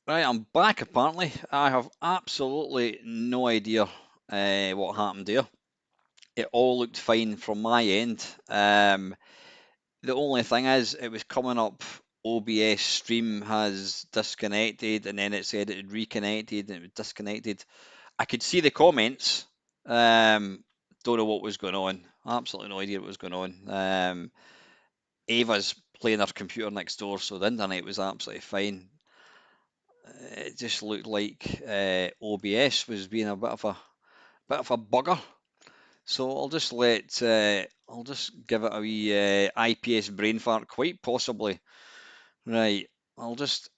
Right, I'm back apparently. I have absolutely no idea what happened there. It all looked fine from my end. The only thing is, it was coming up OBS stream has disconnected, and then it said it had reconnected and it was disconnected. I could see the comments. Don't know what was going on. Absolutely no idea what was going on. Ava's playing her computer next door, so the internet was absolutely fine. It just looked like OBS was being a bit of a bugger. So I'll just give it a wee IPS brain fart, quite possibly. Right, I'll just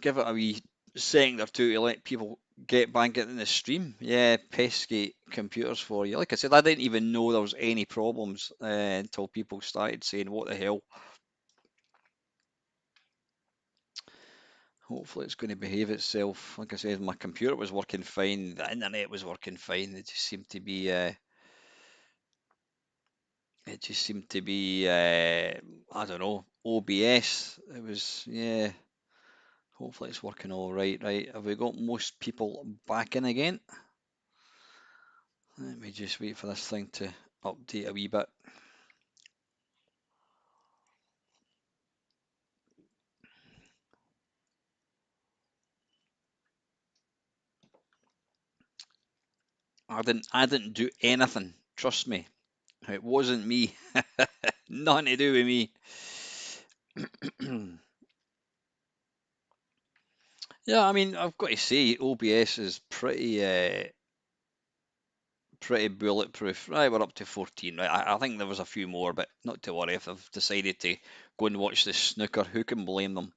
give it a wee second or two to let people get back into the stream. Yeah, pesky computers for you. Like I said, I didn't even know there was any problems until people started saying, "What the hell?" Hopefully, it's going to behave itself. Like I said, my computer was working fine, the internet was working fine. It just seemed to be, I don't know, OBS. It was, yeah. Hopefully, it's working all right. Right, have we got most people back in again? Let me just wait for this thing to update a wee bit. I didn't do anything. Trust me, it wasn't me. Nothing to do with me. Yeah, I mean, I've got to say, OBS is pretty bulletproof. Right, we're up to 14. Right, I think there was a few more, but not to worry. If they've decided to go and watch the snooker, who can blame them?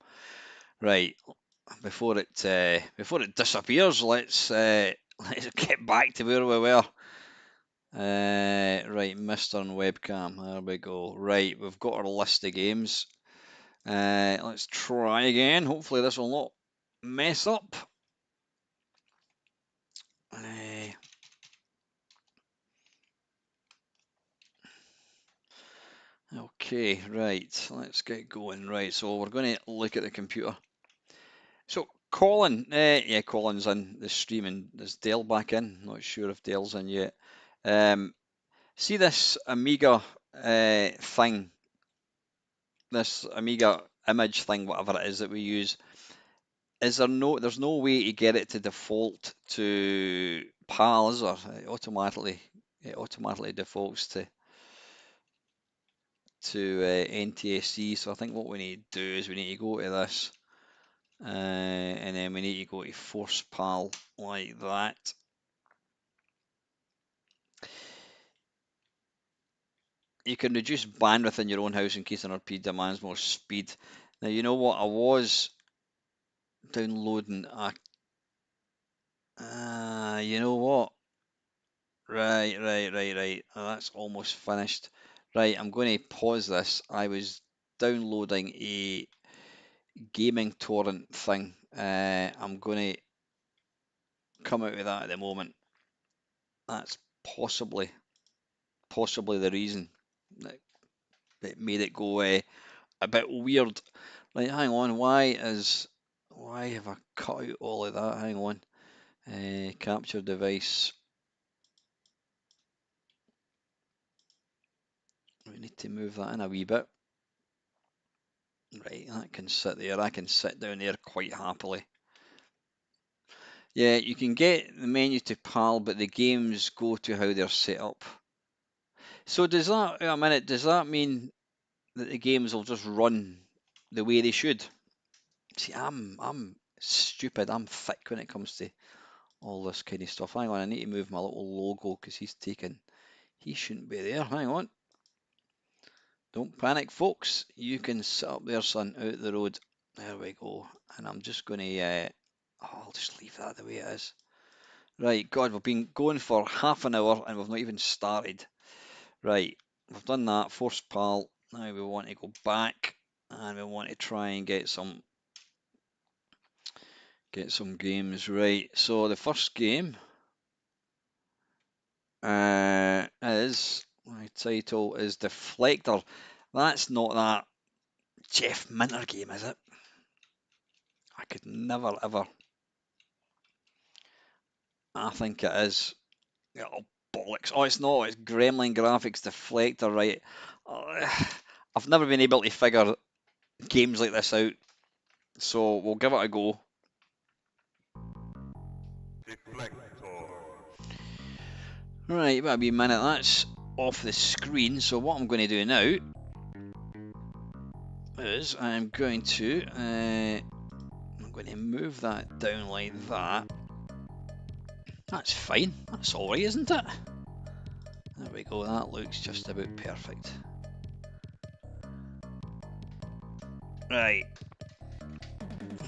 Right, before it disappears, let's get back to where we were. Right, Mr. and webcam. There we go. Right, we've got our list of games. Let's try again. Hopefully this will not mess up. Uh, okay, right. Let's get going. Right, so we're going to look at the computer. So Colin, yeah, Colin's in the stream, and there's Dale back in. Not sure if Dale's in yet. Um, See this Amiga thing, this Amiga image thing, whatever it is that we use. There's no way to get it to default to PAL, is there? It automatically defaults to NTSC. So I think what we need to do is we need to go to this, and then we need to go to force PAL like that. You can reduce bandwidth in your own house in case an RP demands more speed. Now you know what, I was downloading you know what? Right. That's almost finished. Right, I'm going to pause this. I was downloading a gaming torrent thing. I'm going to come out of that at the moment. That's possibly the reason that made it go a bit weird. Right, hang on. Why have I cut out all of that? Hang on. Capture device. We need to move that in a wee bit. Right, that can sit there. I can sit down there quite happily. Yeah, you can get the menu to PAL, but the games go to how they're set up. So does that mean that the games will just run the way they should? See, I'm stupid. I'm thick when it comes to all this kind of stuff. Hang on, I need to move my little logo because he shouldn't be there. Hang on. Don't panic, folks. You can sit up there, son, out the road. There we go. And I'm just going to, I'll just leave that the way it is. Right, God, we've been going for half an hour and we've not even started. Right, we've done that. Force PAL. Now we want to go back and we want to try and get some games. Right, so the first game My title is Deflector. That's not that Jeff Minter game, is it? I could never ever. I think it is. Oh, bollocks. Oh, it's not. It's Gremlin Graphics Deflector, right? I've never been able to figure games like this out, so we'll give it a go. Right, that'll be a minute. That's off the screen. So what I'm going to do now is I'm going to move that down like that. That's fine. That's all right, isn't it? There we go. That looks just about perfect. Right.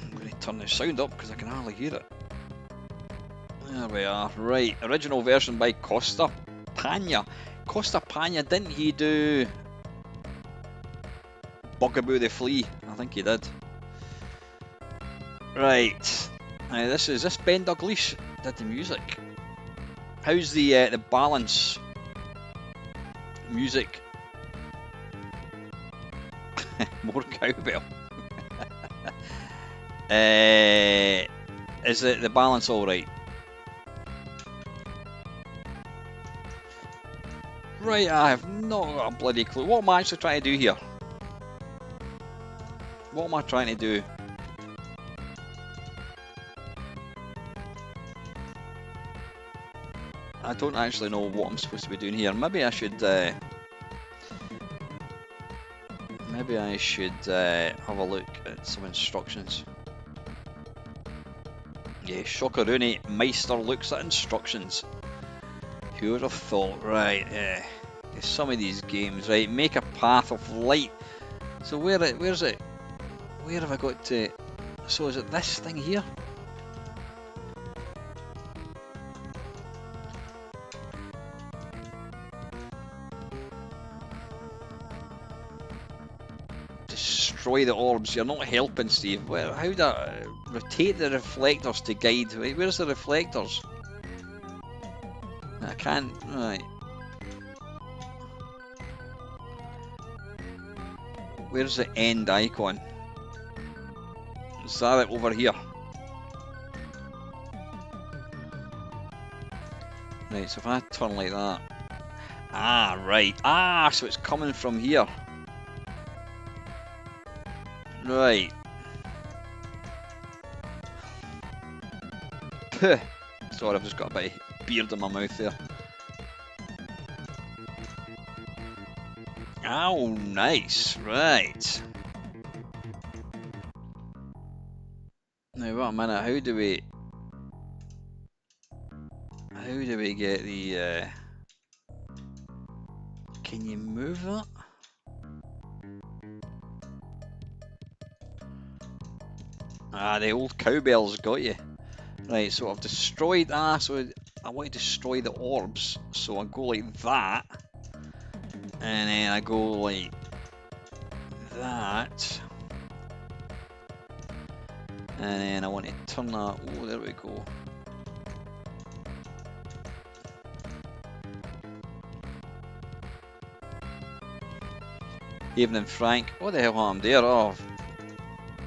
I'm going to turn the sound up because I can hardly hear it. There we are. Right. Original version by Costa Panya. Costa Panya, didn't he do Bugaboo the Flea? I think he did. Right. Now this Ben Dalglish did the music. How's the balance? Music. More cowbell. Is it the balance all right? Right, I have not got a bloody clue. What am I actually trying to do here? What am I trying to do? I don't actually know what I'm supposed to be doing here. Maybe I should have a look at some instructions. Yeah, Shockaroonie Meister looks at instructions. Who would have thought? Right, some of these games, right? Make a path of light. So where's it? Where have I got to? So is it this thing here? Destroy the orbs. You're not helping, Steve. Well, how do I rotate the reflectors to guide? Wait, where's the reflectors? I can't. Right. Where's the end icon? Is that it over here? Right, so if I turn like that. Ah, right. Ah, so it's coming from here. Right. Puh. Sorry, I've just got a bit of beard in my mouth there. Oh, nice. Right. Now, wait a minute. How do we get the? Can you move that? Ah, the old cowbell's got you. Right, so I've destroyed. So I want to destroy the orbs. So I go like that, and then I go like that, and then I want to turn that. Oh, there we go. Evening, Frank. What the hell happened there? Oh,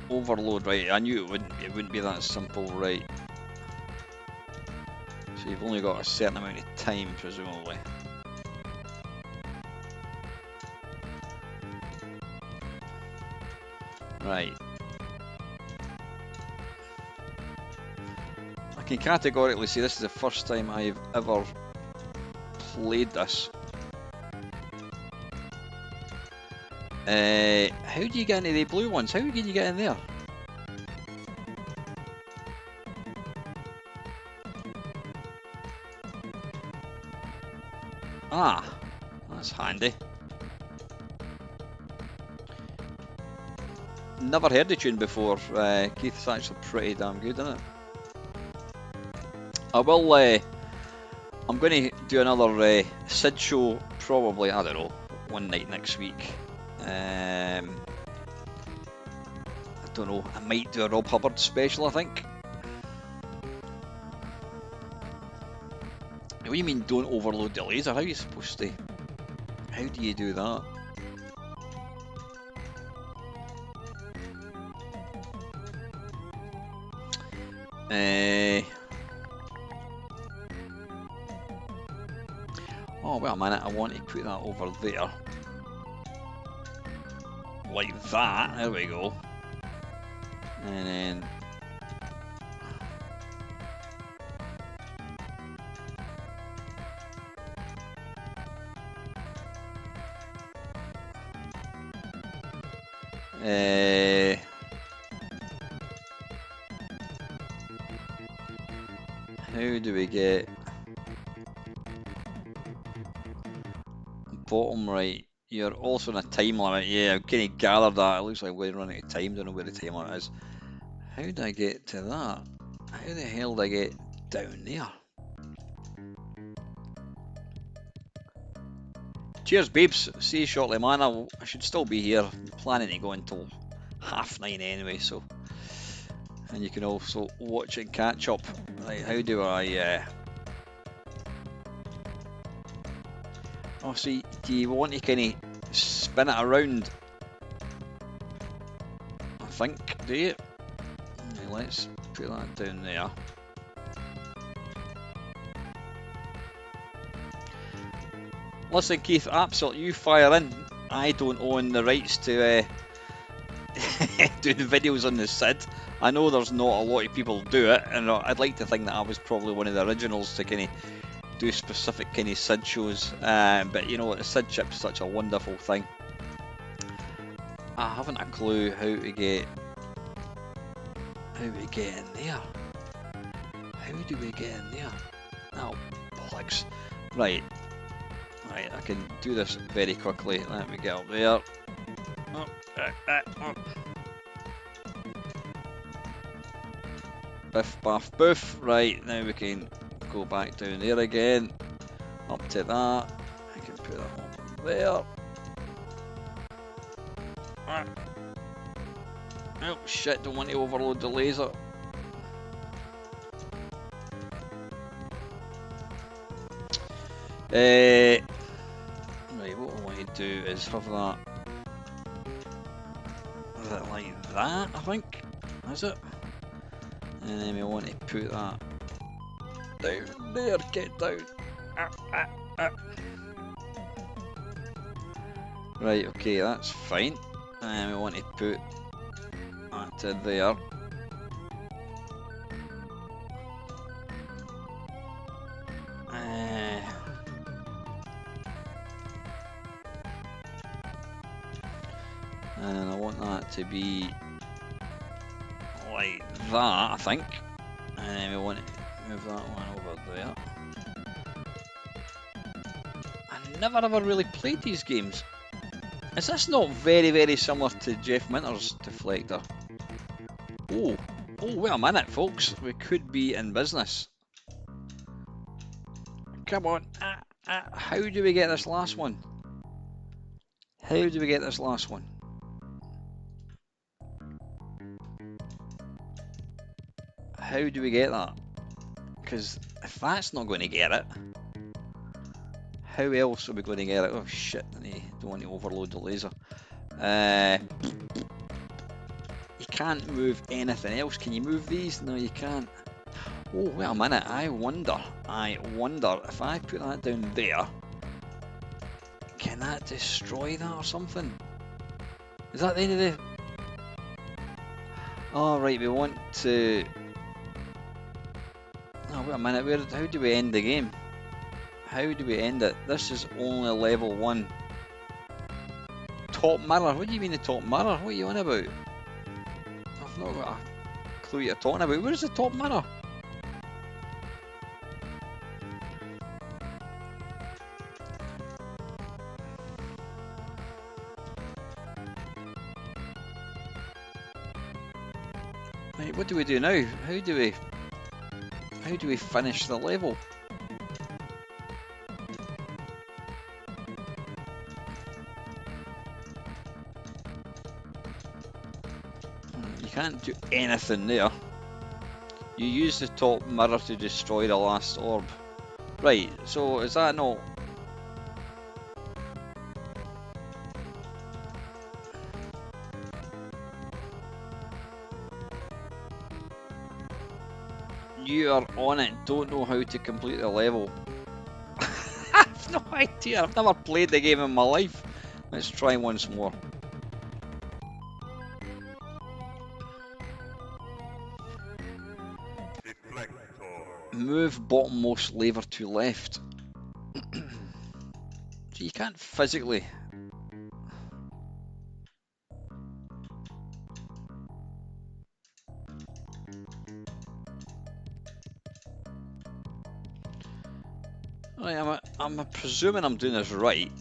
overload. Right, I knew it wouldn't be that simple, right? So you've only got a certain amount of time, presumably. Right. I can categorically say this is the first time I've ever played this. How do you get into the blue ones? How can you get in there? Ah, that's handy. Never heard the tune before. Keith's actually pretty damn good, isn't it? I will. I'm going to do another Sid show probably. I don't know, one night next week. I don't know. I might do a Rob Hubbard special. I think. What do you mean don't overload the laser? How are you supposed to... How do you do that? Oh, wait a minute, I want to put that over there. Like that, there we go. And then... how do we get bottom right? You're also in a time limit. Yeah, I'm kind of gathered that. It looks like we're running out of time. Don't know where the time limit is. How do I get to that? How the hell do I get down there? Cheers, babes. See you shortly, man. I should still be here. I'm planning to go until 9:30 anyway, so. And you can also watch and catch up. Right, how do I... Oh, see, do you want to kind of spin it around? I think, do you? Right, let's put that down there. Listen, Keith, absolutely, you fire in. I don't own the rights to doing videos on the SID. I know there's not a lot of people do it, and I'd like to think that I was probably one of the originals to kind of do specific kind of SID shows. But you know, the SID chip's such a wonderful thing. I haven't a clue how to get in there. How do we get in there? Oh, bollocks. Right. Right, I can do this very quickly. Let me get up there. Biff, baff, boof. Right, now we can go back down there again. Up to that. I can put that over there. Oh shit, don't want to overload the laser. Right, what I want to do is have that. Is it like that, I think? Is it? And then we want to put that down there, get down. Right, okay, that's fine. And we want to put that to there. And I want that to be like that, I think. And then we want to move that one over there. I never ever really played these games. Is this not very, very similar to Jeff Minter's Deflector? Oh, wait a minute, folks. We could be in business. Come on. How do we get this last one? How do we get this last one? How do we get that? Because if that's not going to get it, how else are we going to get it? Oh shit, I don't want to overload the laser. You can't move anything else. Can you move these? No, you can't. Oh, wait a minute. I wonder if I put that down there, can that destroy that or something? Is that the end of the... Oh, right, we want to... Oh, wait a minute. How do we end the game? How do we end it? This is only level 1. Top mirror? What do you mean the top mirror? What are you on about? I've not got a clue what you're talking about. Where's the top mirror? Right, what do we do now? How do we finish the level? You can't do anything there. You use the top mirror to destroy the last orb. Right, so is that not... You are on it, don't know how to complete the level. I've no idea, I've never played the game in my life. Let's try once more. Move bottommost lever to left. So you can't physically... Right, I'm presuming I'm doing this right.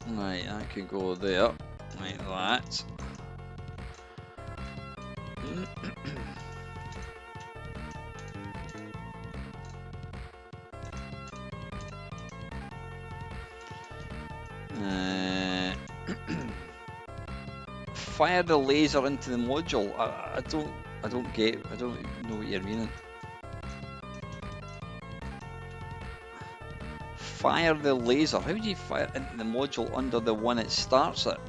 Right, I can go there, like that. Fire the laser into the module. I don't know what you're meaning. Fire the laser. How do you fire into the module under the one it starts at?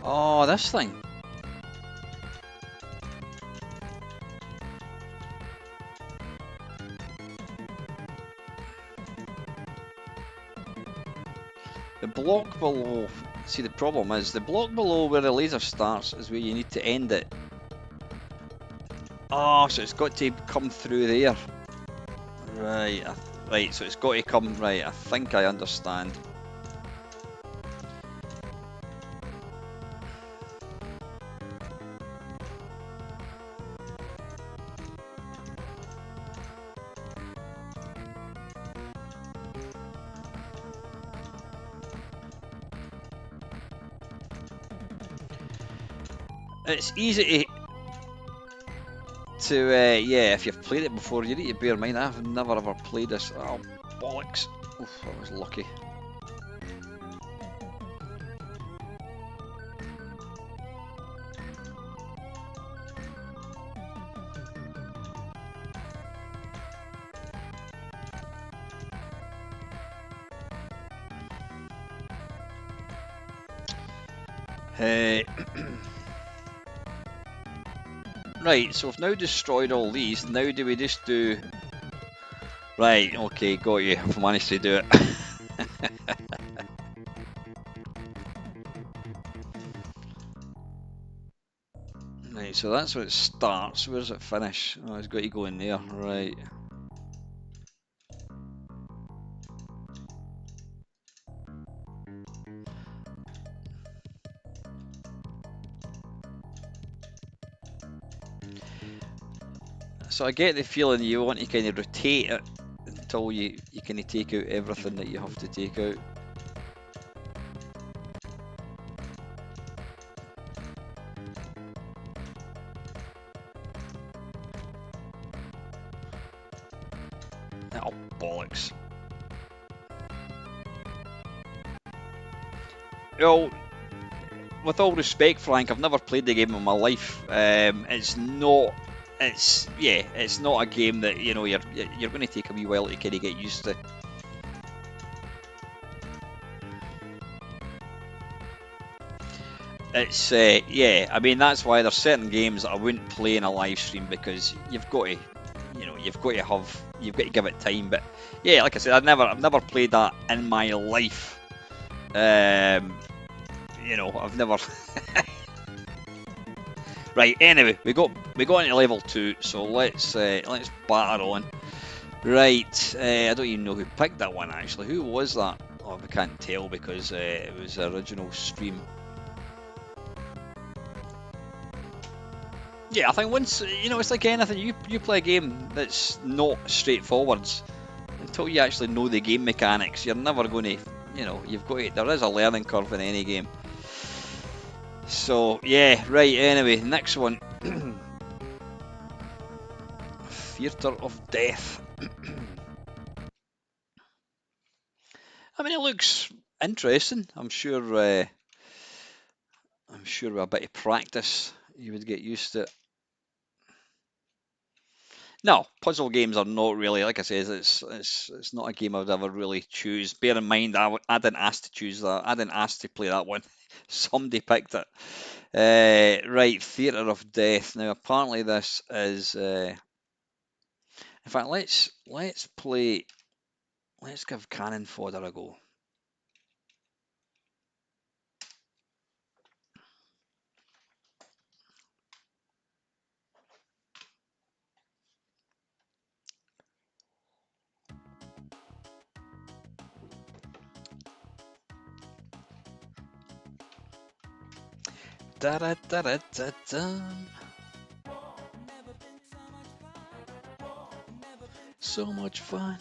Oh, this thing. The block below. See, the problem is the block below where the laser starts is where you need to end it. Oh, so it's got to come through there. Right, right. So it's got to come right. I think I understand. It's easy to yeah, if you've played it before, you need to bear in mind I've never ever played this. Oh, bollocks. Oof, I was lucky. Right, so we've now destroyed all these. Now do we just do... Right, okay, got you. I've managed to do it. Right, so that's where it starts. Where does it finish? Oh, it's got to go in there. Right. So I get the feeling you want to kind of rotate it until you kind of take out everything that you have to take out. Oh, bollocks. Well, with all respect, Frank, I've never played the game in my life. It's not a game that you're going to take a wee while to kind of get used to. It's yeah, I mean that's why there's certain games that I wouldn't play in a live stream because you've got to give it time. But yeah, like I said, I've never played that in my life. I've never. Right. Anyway, we got into level 2, so let's batter on. Right. I don't even know who picked that one actually. Who was that? Oh, we can't tell because it was the original stream. Yeah, I think once it's like anything. You play a game that's not straightforward until you actually know the game mechanics. You're never going to, there is a learning curve in any game. So yeah, right. Anyway, next one. Theatre of Death. it looks interesting. I'm sure with a bit of practice you would get used to it. No, puzzle games are not really, like I said, it's not a game I would ever really choose. Bear in mind, I didn't ask to choose that. I didn't ask to play that one. Somebody picked it. Right, Theatre of Death. Now, apparently this is. In fact, let's play. Let's give Cannon Fodder a go. Da da da da da da. So much fun.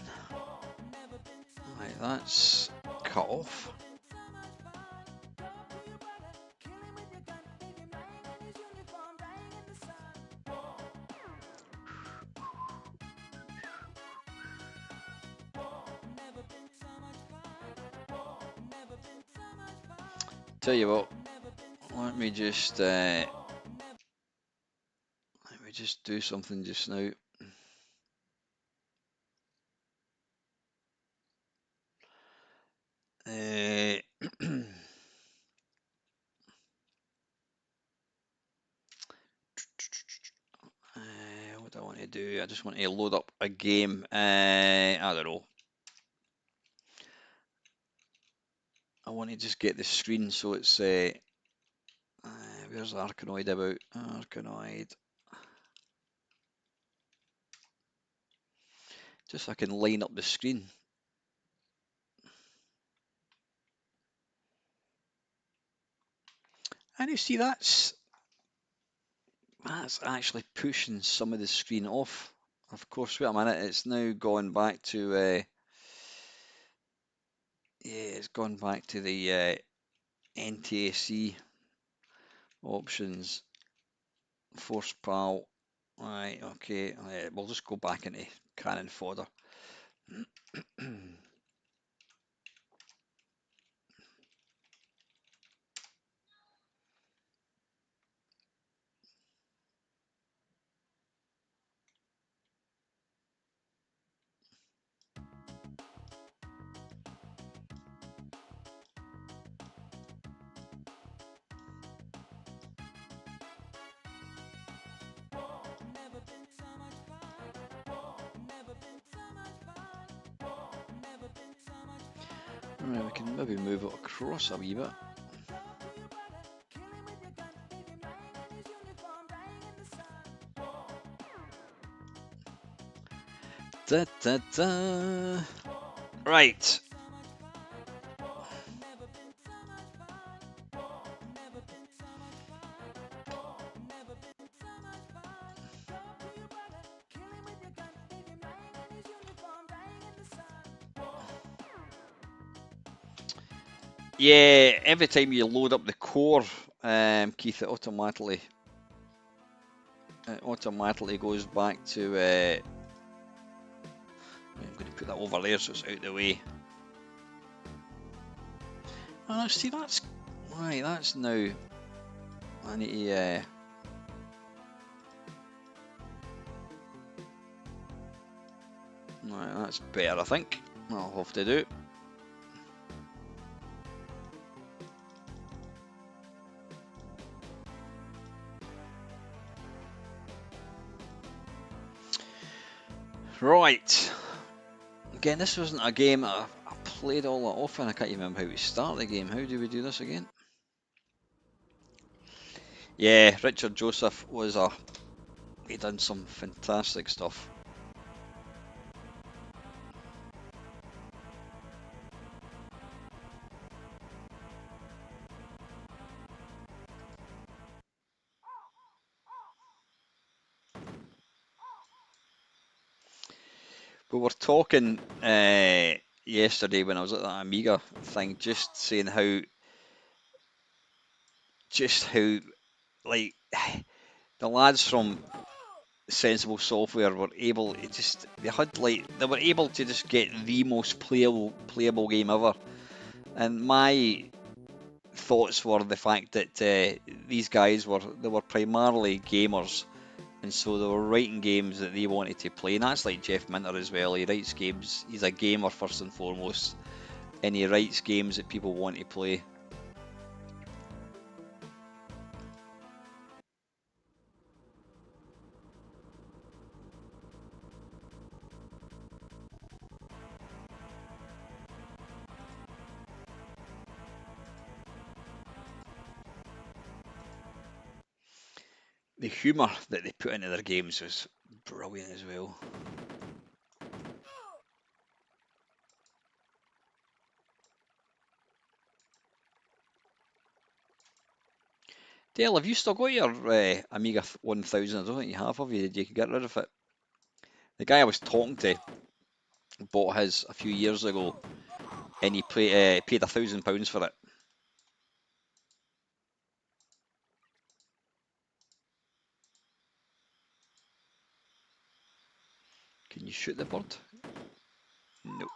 Right, that's cut off. Tell you what, let me just do something just now. What do I want to do? I just want to load up a game. I don't know. I want to just get the screen so it's. Where's Arkanoid about? Arkanoid. Just so I can line up the screen. And you see that's actually pushing some of the screen off. Of course, wait a minute, it's now gone back to it's gone back to the NTSC options. Force PAL. Right, okay. We'll just go back into Cannon Fodder. Right, we can maybe move it across a wee bit. Da, da, da. Right. Yeah, every time you load up the core, Keith, it automatically goes back to. I'm going to put that over there so it's out of the way. Oh, see, that's right. That's now. I need to. Right, that's better, I think. I'll have to do. Right. Again, this wasn't a game I played all that often. I can't even remember how we start the game. How do we do this again? Yeah, Richard Joseph was he done some fantastic stuff. We were talking yesterday when I was at that Amiga thing, just saying how like the lads from Sensible Software were able to they were able to just get the most playable game ever. And my thoughts were the fact that these guys were primarily gamers, and so they were writing games that they wanted to play. And that's like Jeff Minter as well. He writes games. He's a gamer first and foremost, and he writes games that people want to play. The humour that they put into their games was brilliant as well. Dale, have you still got your Amiga 1000? I don't think you have you? Did you get rid of it? The guy I was talking to bought his a few years ago, and he paid £1,000 for it. Can you shoot the bird? Nope.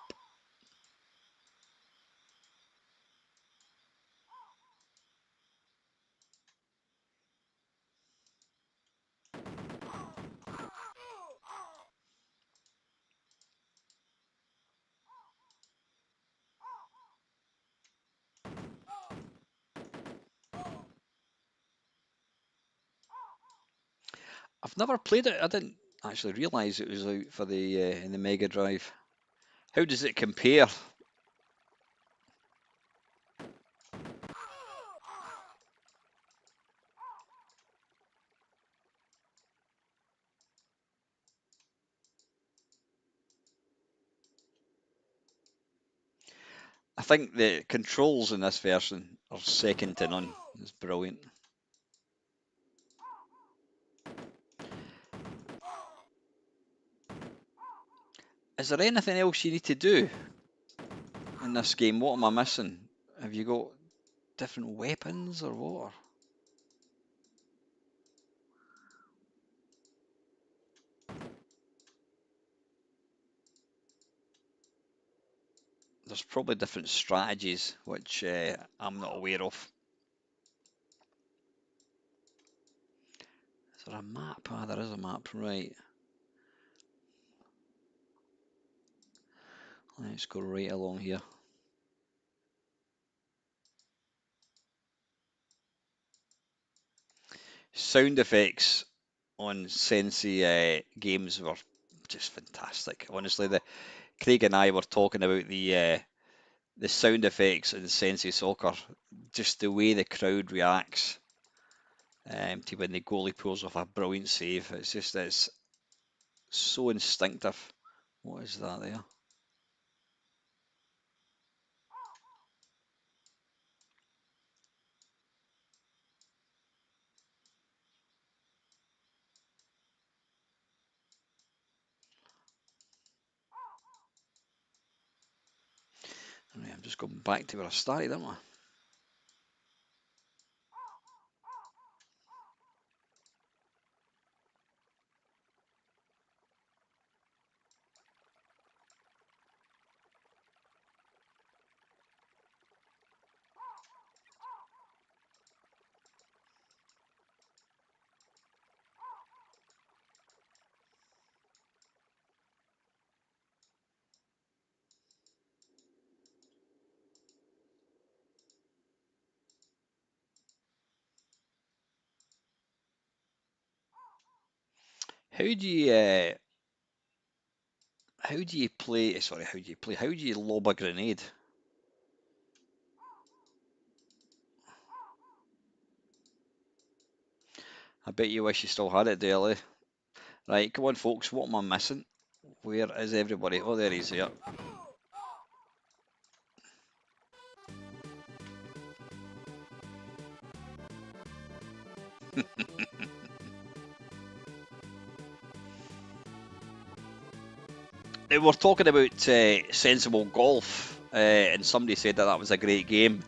I've never played it. I didn't actually realise it was out for the in the Mega Drive. How does it compare? I think the controls in this version are second to none. It's brilliant. Is there anything else you need to do in this game? What am I missing? Have you got different weapons or what? There's probably different strategies which I'm not aware of. Is there a map? Ah, there is a map, right. Let's go right along here. Sound effects on Sensi games were just fantastic. Honestly, Craig and I were talking about the sound effects in Sensi Soccer, just the way the crowd reacts to when the goalie pulls off a brilliant save. It's so instinctive. What is that there? Right, I'm just going back to where I started, aren't I? How do you how do you play? Sorry, how do you play? How do you lob a grenade? I bet you wish you still had it, Dale. Right, come on, folks. What am I missing? Where is everybody? Oh, there he's here. We're talking about sensible golf, and somebody said that was a great game.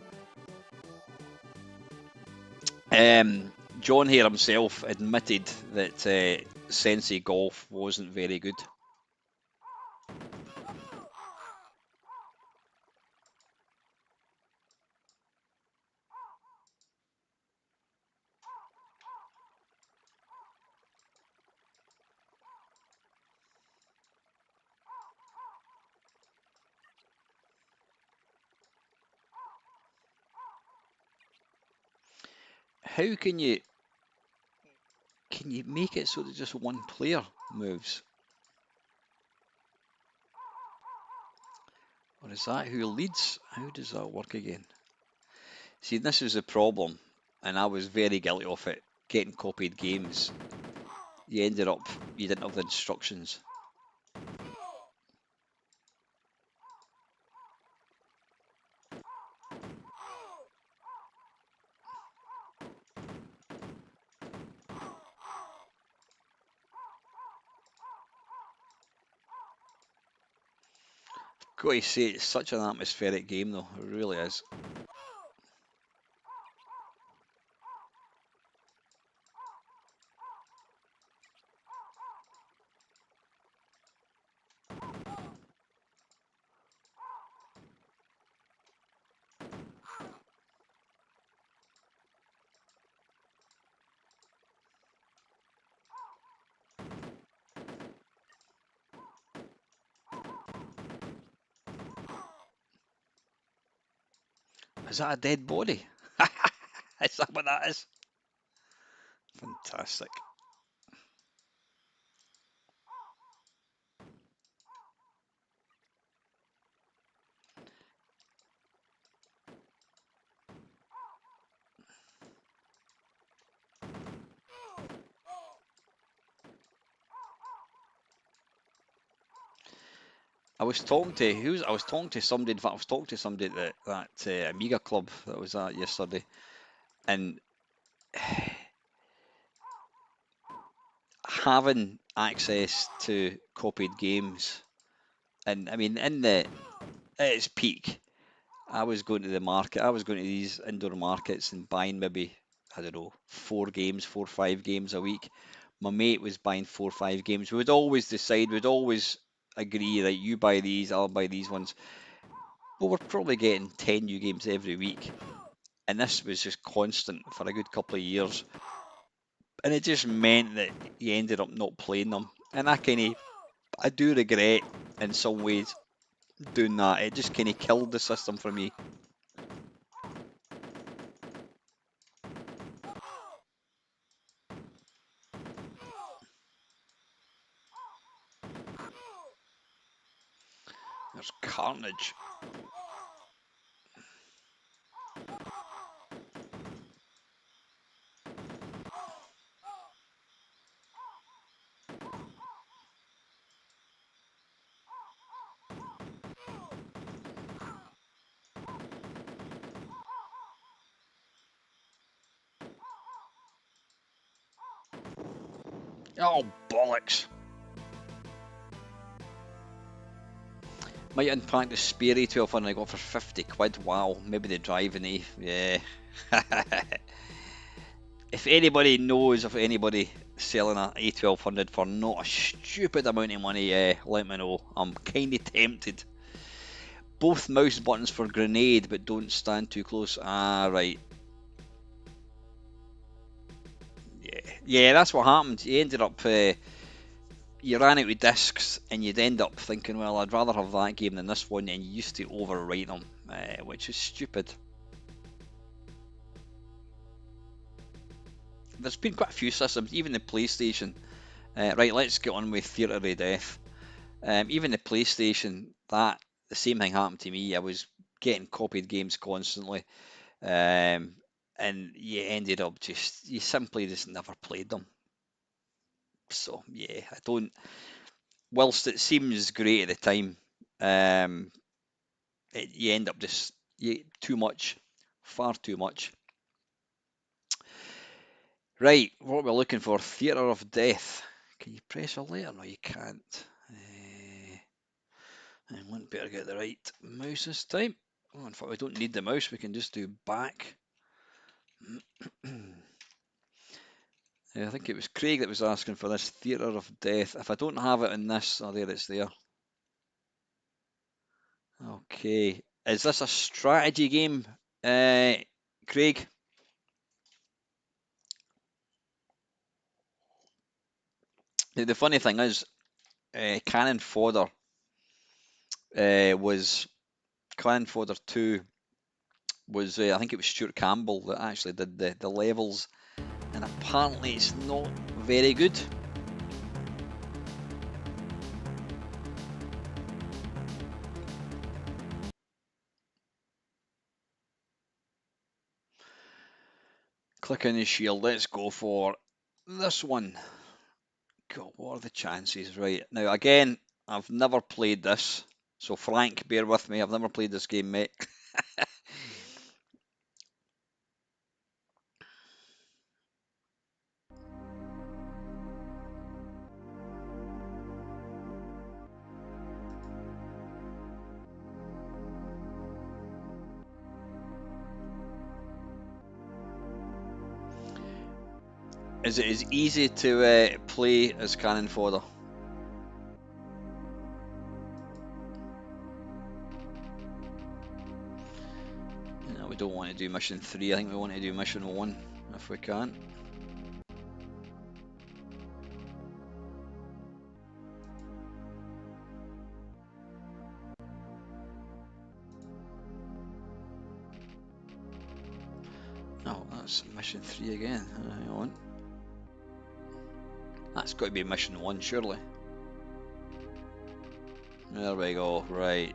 John here himself admitted that Sensi Golf wasn't very good. how can you make it so that just one player moves? Or is that who leads? How does that work again? See, this is a problem, and I was very guilty of it. Getting copied games, you didn't have the instructions. Got to say, it's such an atmospheric game, though. It really is. Is that a dead body? Is that what that is? Fantastic. I was talking to I was talking to somebody. In fact, I was talking to somebody at that Amiga club that I was at yesterday, and having access to copied games, and I mean, at its peak, I was going to the market. I was going to these indoor markets and buying maybe, I don't know, 4 or 5 games a week. My mate was buying 4 or 5 games. We would always decide. We'd always agree, right? You buy these, I'll buy these ones. But we're probably getting 10 new games every week, and this was just constant for a good couple of years, and it just meant that you ended up not playing them. And I do regret in some ways doing that. It just kind of killed the system for me. There's carnage. Oh, bollocks. Might unpack the spare A1200 I got for 50 quid. Wow, maybe the driving, eh? Yeah. If anybody knows of anybody selling a A1200 for not a stupid amount of money, let me know. I'm kind of tempted. Both mouse buttons for grenade, but don't stand too close. Ah, right. Yeah, that's what happened. You ended up, you ran out of discs, and you'd end up thinking, well, I'd rather have that game than this one, and you used to overwrite them, which is stupid. There's been quite a few systems, even the PlayStation. Right, let's get on with Theatre of Death. Even the PlayStation, the same thing happened to me. I was getting copied games constantly, um, and you simply just never played them. So yeah, I don't. Whilst it seems great at the time, um, you end up too much, far too much. Right, what we're looking for, Theatre of Death. Can you press a letter? No, you can't. I want better get the right mouse this time. Oh, in fact, we don't need the mouse. We can just do back. I think it was Craig that was asking for this Theatre of Death. If I don't have it in this, oh, there it's there. Okay. Is this a strategy game, Craig? The funny thing is, Cannon Fodder was Cannon Fodder 2 was, I think it was Stuart Campbell that actually did the levels, and apparently it's not very good. Click on the shield. Let's go for this one. God, what are the chances? Right, now again, I've never played this, so Frank, bear with me. I've never played this game, mate. Is it as easy to play as Cannon Fodder? No, we don't want to do mission 3. I think we want to do mission 1 if we can. No, that's mission 3 again. Hang on. That's got to be mission 1, surely. There we go, right.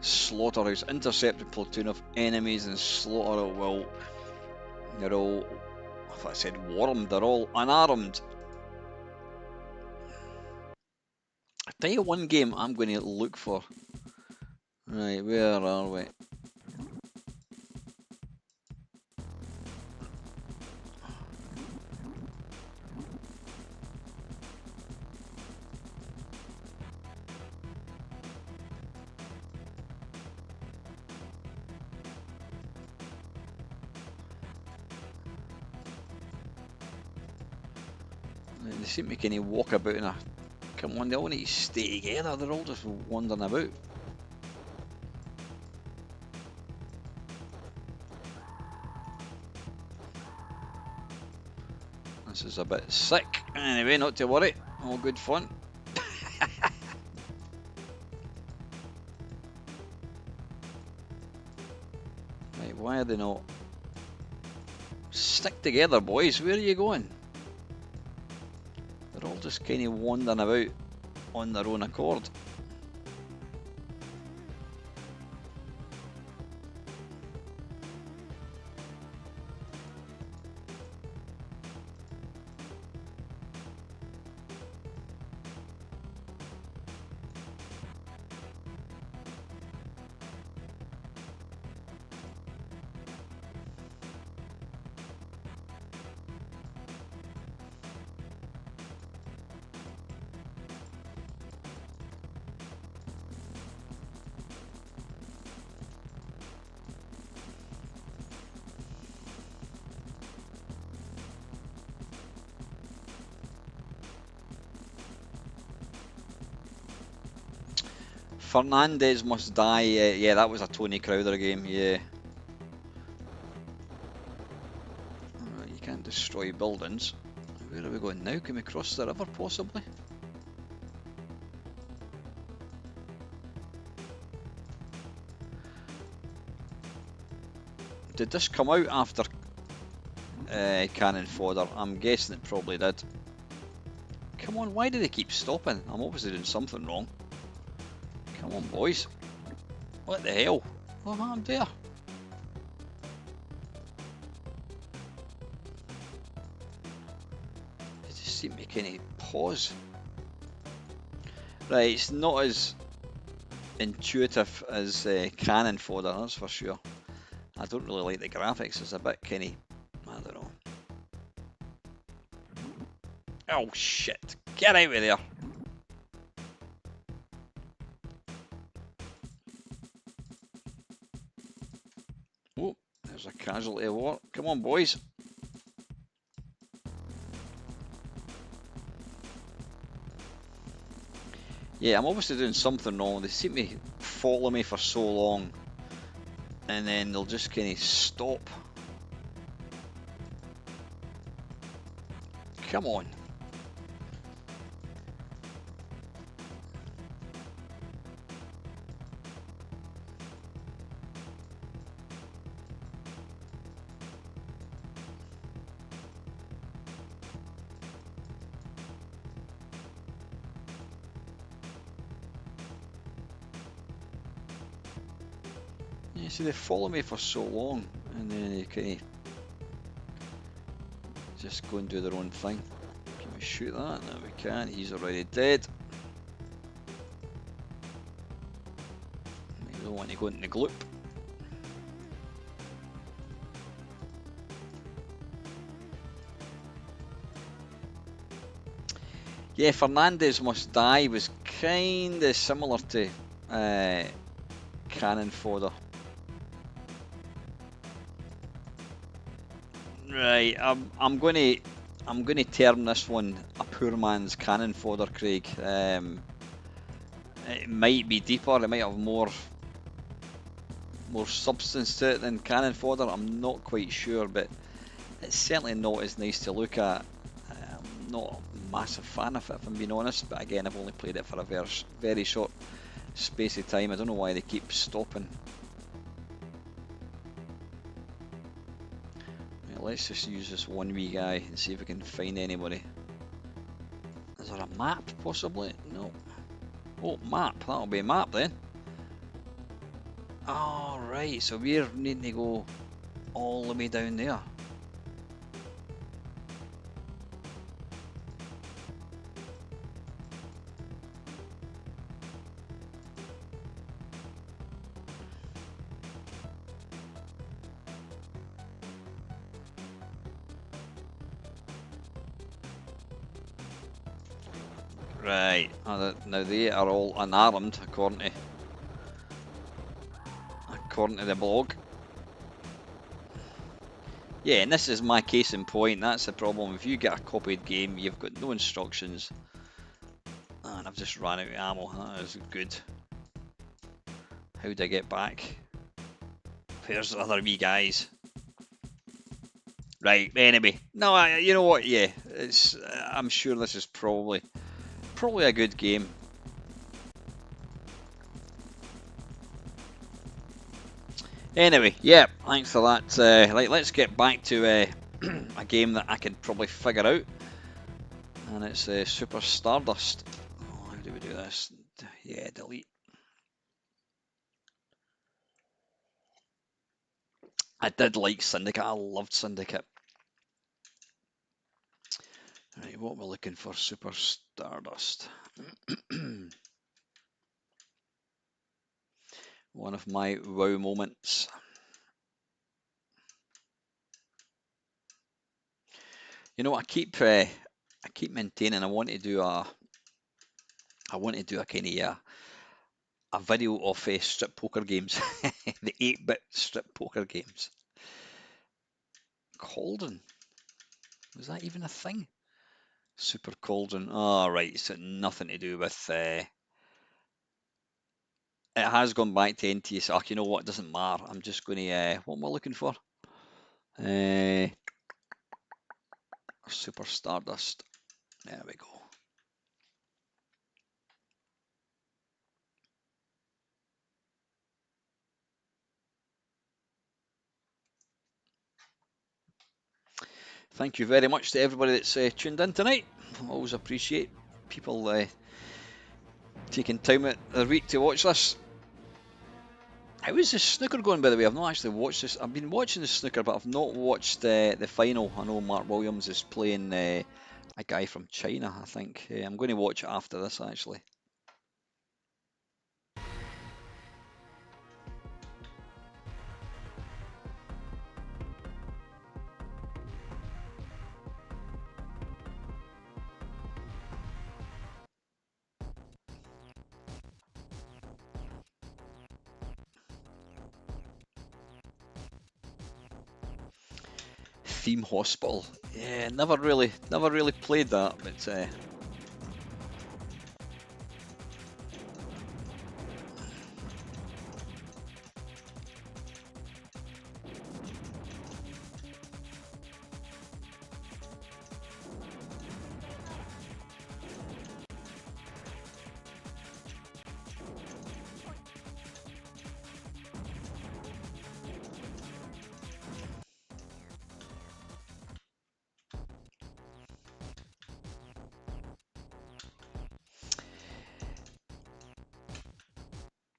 Slaughterhouse. Intercept a platoon of enemies and slaughter at will. They're all, if I said warmed, they're all unarmed. I tell you one game I'm going to look for. Right, where are we? They seem to kind of walk about in a... Come on, they all need to stay together. They're all just wandering about. This is a bit sick. Anyway, not to worry. All good fun. Right, why are they not? Stick together, boys. Where are you going? They're all just kind of wandering about on their own accord. Fernandez Must Die. Yeah, that was a Tony Crowther game. Yeah. Alright, you can't destroy buildings. Where are we going now? Can we cross the river possibly? Did this come out after Cannon Fodder? I'm guessing it probably did. Come on, why do they keep stopping? I'm obviously doing something wrong. Come on, boys. What the hell? What happened there? They just seem to kind of pause. Right, it's not as intuitive as Cannon Fodder, that's for sure. I don't really like the graphics, it's a bit kind of, I don't know. Oh shit, get out of there! Oh, there's a casualty of war. Come on, boys. Yeah, I'm obviously doing something wrong. They seem to follow me for so long, and then they'll just kind of stop. Come on. You see, they follow me for so long, and then they kind of just go and do their own thing. Can we shoot that? No, we can't. He's already dead. We don't want to go into the gloop. Yeah, Fernandez Must Die was kind of similar to Cannon Fodder. Right, I'm going to term this one a poor man's Cannon Fodder, Craig. It might be deeper. It might have more substance to it than Cannon Fodder. I'm not quite sure, but it's certainly not as nice to look at. I'm not a massive fan of it, if I'm being honest. But again, I've only played it for a very short space of time. I don't know why they keep stopping. Let's just use this one wee guy and see if we can find anybody. Is there a map, possibly? No. Oh, map. That'll be a map then. Oh, right. So we're needing to go all the way down there. Right, now they are all unarmed according to the blog. Yeah, and this is my case in point. That's the problem. If you get a copied game, you've got no instructions. And I've just ran out of ammo. That is good. How do I get back? Where's the other wee guys? Right, anyway. No, you know what? Yeah, it's. I'm sure this is probably a good game. Anyway, yeah, thanks for that. Let's get back to a game that I can probably figure out, and it's Super Stardust. Oh, how do we do this? Yeah, delete. I did like Syndicate. I loved Syndicate. Right, what we're looking for? Super Stardust. One of my wow moments. You know, I keep maintaining I want to do a kind of a video of strip poker games, the 8-bit strip poker games. Cauldron, was that even a thing? Super Cauldron. Oh, right, so nothing to do with. It has gone back to NTS. Oh, you know what? It doesn't matter. I'm just going to. What am I looking for? Super Stardust. There we go. Thank you very much to everybody that's tuned in tonight. I always appreciate people taking time out of their week to watch this. How is the snooker going, by the way? I've not actually watched this. I've been watching the snooker, but I've not watched the final. I know Mark Williams is playing a guy from China, I think. I'm going to watch it after this, actually. Theme Hospital. Yeah, never really played that, but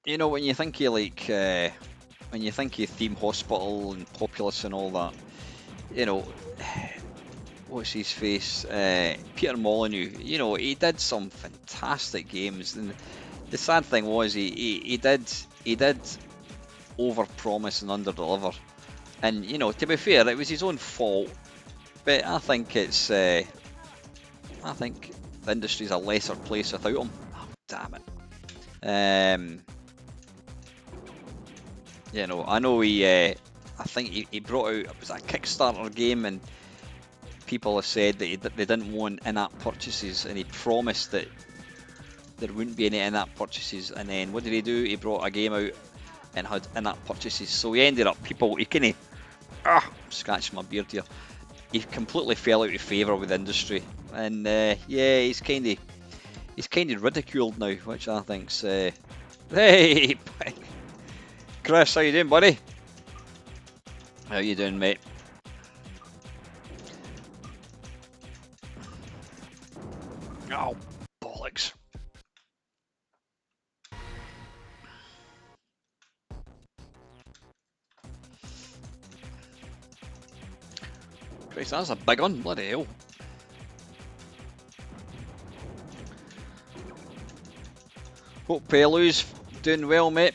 you know, when you think of like when you think of Theme Hospital and Populous and all that, you know, what's his face? Peter Molyneux. You know, he did some fantastic games, and the sad thing was he did over-promise and under-deliver. And you know, to be fair, it was his own fault. But I think I think the industry's a lesser place without him. Oh, damn it. You know, I know I think he brought out, it was a Kickstarter game, and people have said that they didn't want in-app purchases, and he promised that there wouldn't be any in-app purchases. And then what did he do? He brought a game out and had in-app purchases. So he ended up, he kind of, scratching my beard here. He completely fell out of favour with the industry, and yeah, he's kind of ridiculed now, which I think's hey, Chris, how you doing, buddy? How you doing, mate? Oh, bollocks. Christ, that's a big one, bloody hell. Hope Pelu's doing well, mate.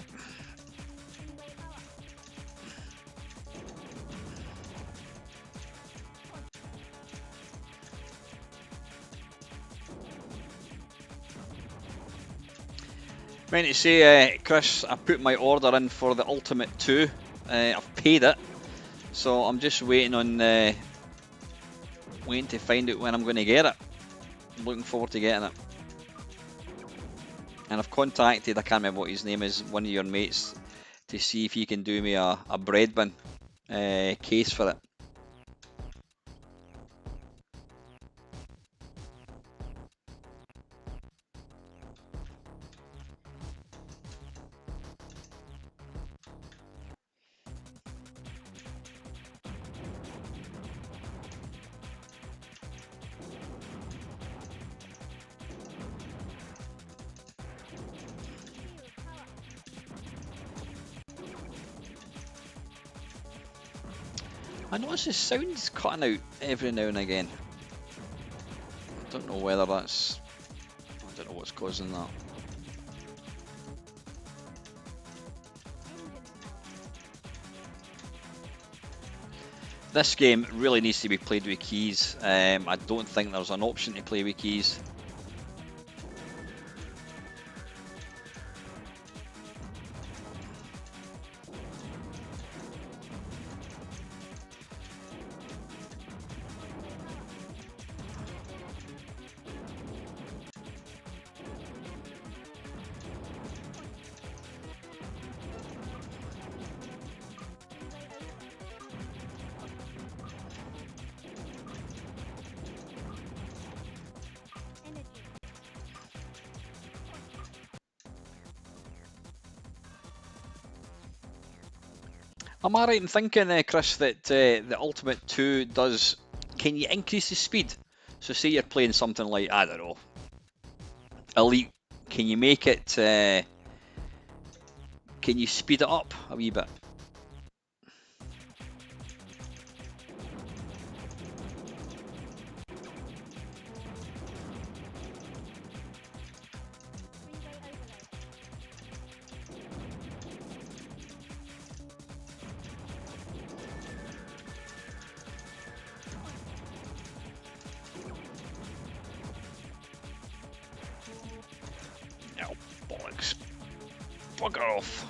Meant to say, Chris, I put my order in for the Ultimate 2. I've paid it, so I'm just waiting on waiting to find out when I'm going to get it. I'm looking forward to getting it. And I've contacted, I can't remember what his name is, one of your mates, to see if he can do me a bread bin case for it. I notice the sound's cutting out every now and again. I don't know whether that's... I don't know what's causing that. This game really needs to be played with keys. I don't think there's an option to play with keys. Am I right in thinking, Chris, that the Ultimate 2 does... Can you increase the speed? So say you're playing something like, I don't know, Elite. Can you make it... can you speed it up a wee bit? No, bollocks. Fuck off.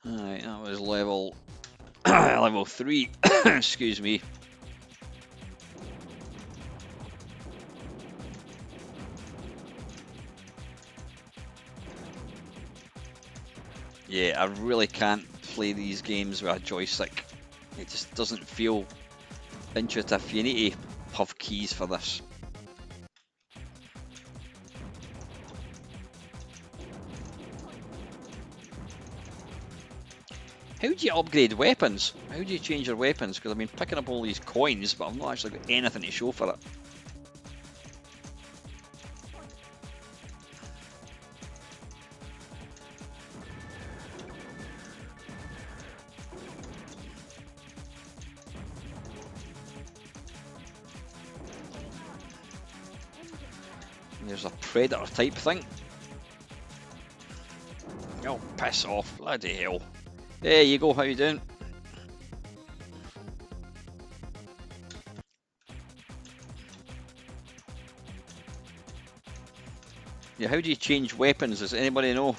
Alright, that was level... level 3. Excuse me. Yeah, I really can't play these games with a joystick. It just doesn't feel intuitive. You need to have keys for this. How do you upgrade weapons? How do you change your weapons? Because I've been picking up all these coins, but I've not actually got anything to show for it. There's a predator type thing. Oh, piss off, bloody hell. There you go, how you doing? Yeah, how do you change weapons? Does anybody know?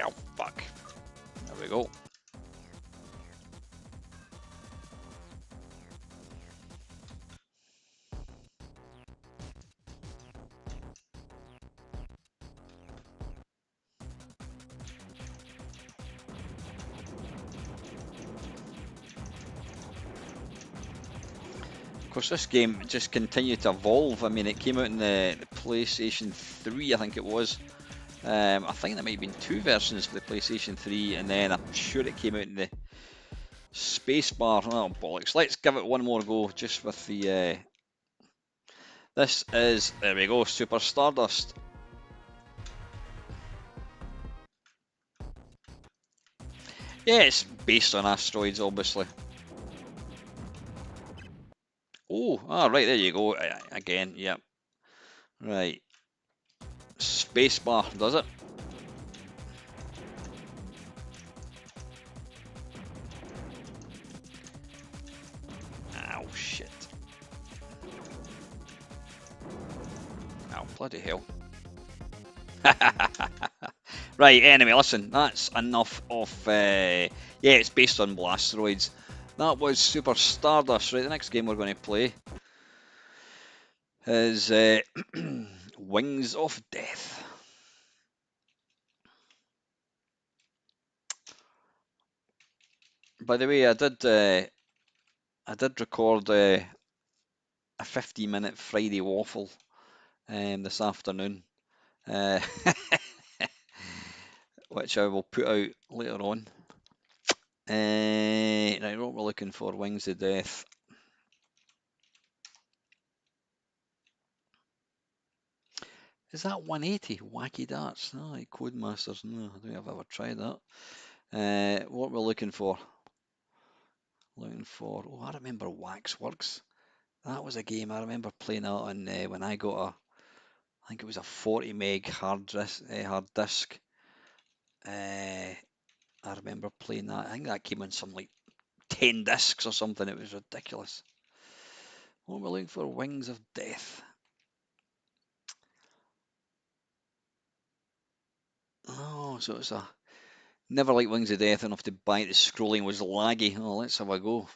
Oh, fuck. There we go. Of course, this game just continued to evolve. I mean, it came out in the PlayStation 3, I think it was. I think there might have been 2 versions for the PlayStation 3, and then I'm sure it came out in the spacebar. Oh, bollocks. Let's give it one more go, just with the... This is, there we go, Super Stardust. Yeah, it's based on asteroids, obviously. Oh, right, there you go. Again, yep. Right. Spacebar, does it? Ow, shit. Ow, bloody hell. Right, anyway, listen, that's enough of... yeah, it's based on blasteroids. That was Super Stardust. Right, the next game we're going to play is Wings of Death. By the way, I did record a 15-minute Friday waffle this afternoon, which I will put out later on. Right, what we're looking for, Wings of Death. Is that 180? Wacky Darts? No, Codemasters. No, I don't think I've ever tried that. What we're looking for? Oh, I remember Waxworks. That was a game I remember playing that on when I got I think it was a 40 meg hard disk. I remember playing that. I think that came on some like 10 discs or something. It was ridiculous. What we're looking for? Wings of Death. Oh, so it's a never like Wings of Death enough to buy it. The scrolling was laggy. Oh, let's have a go.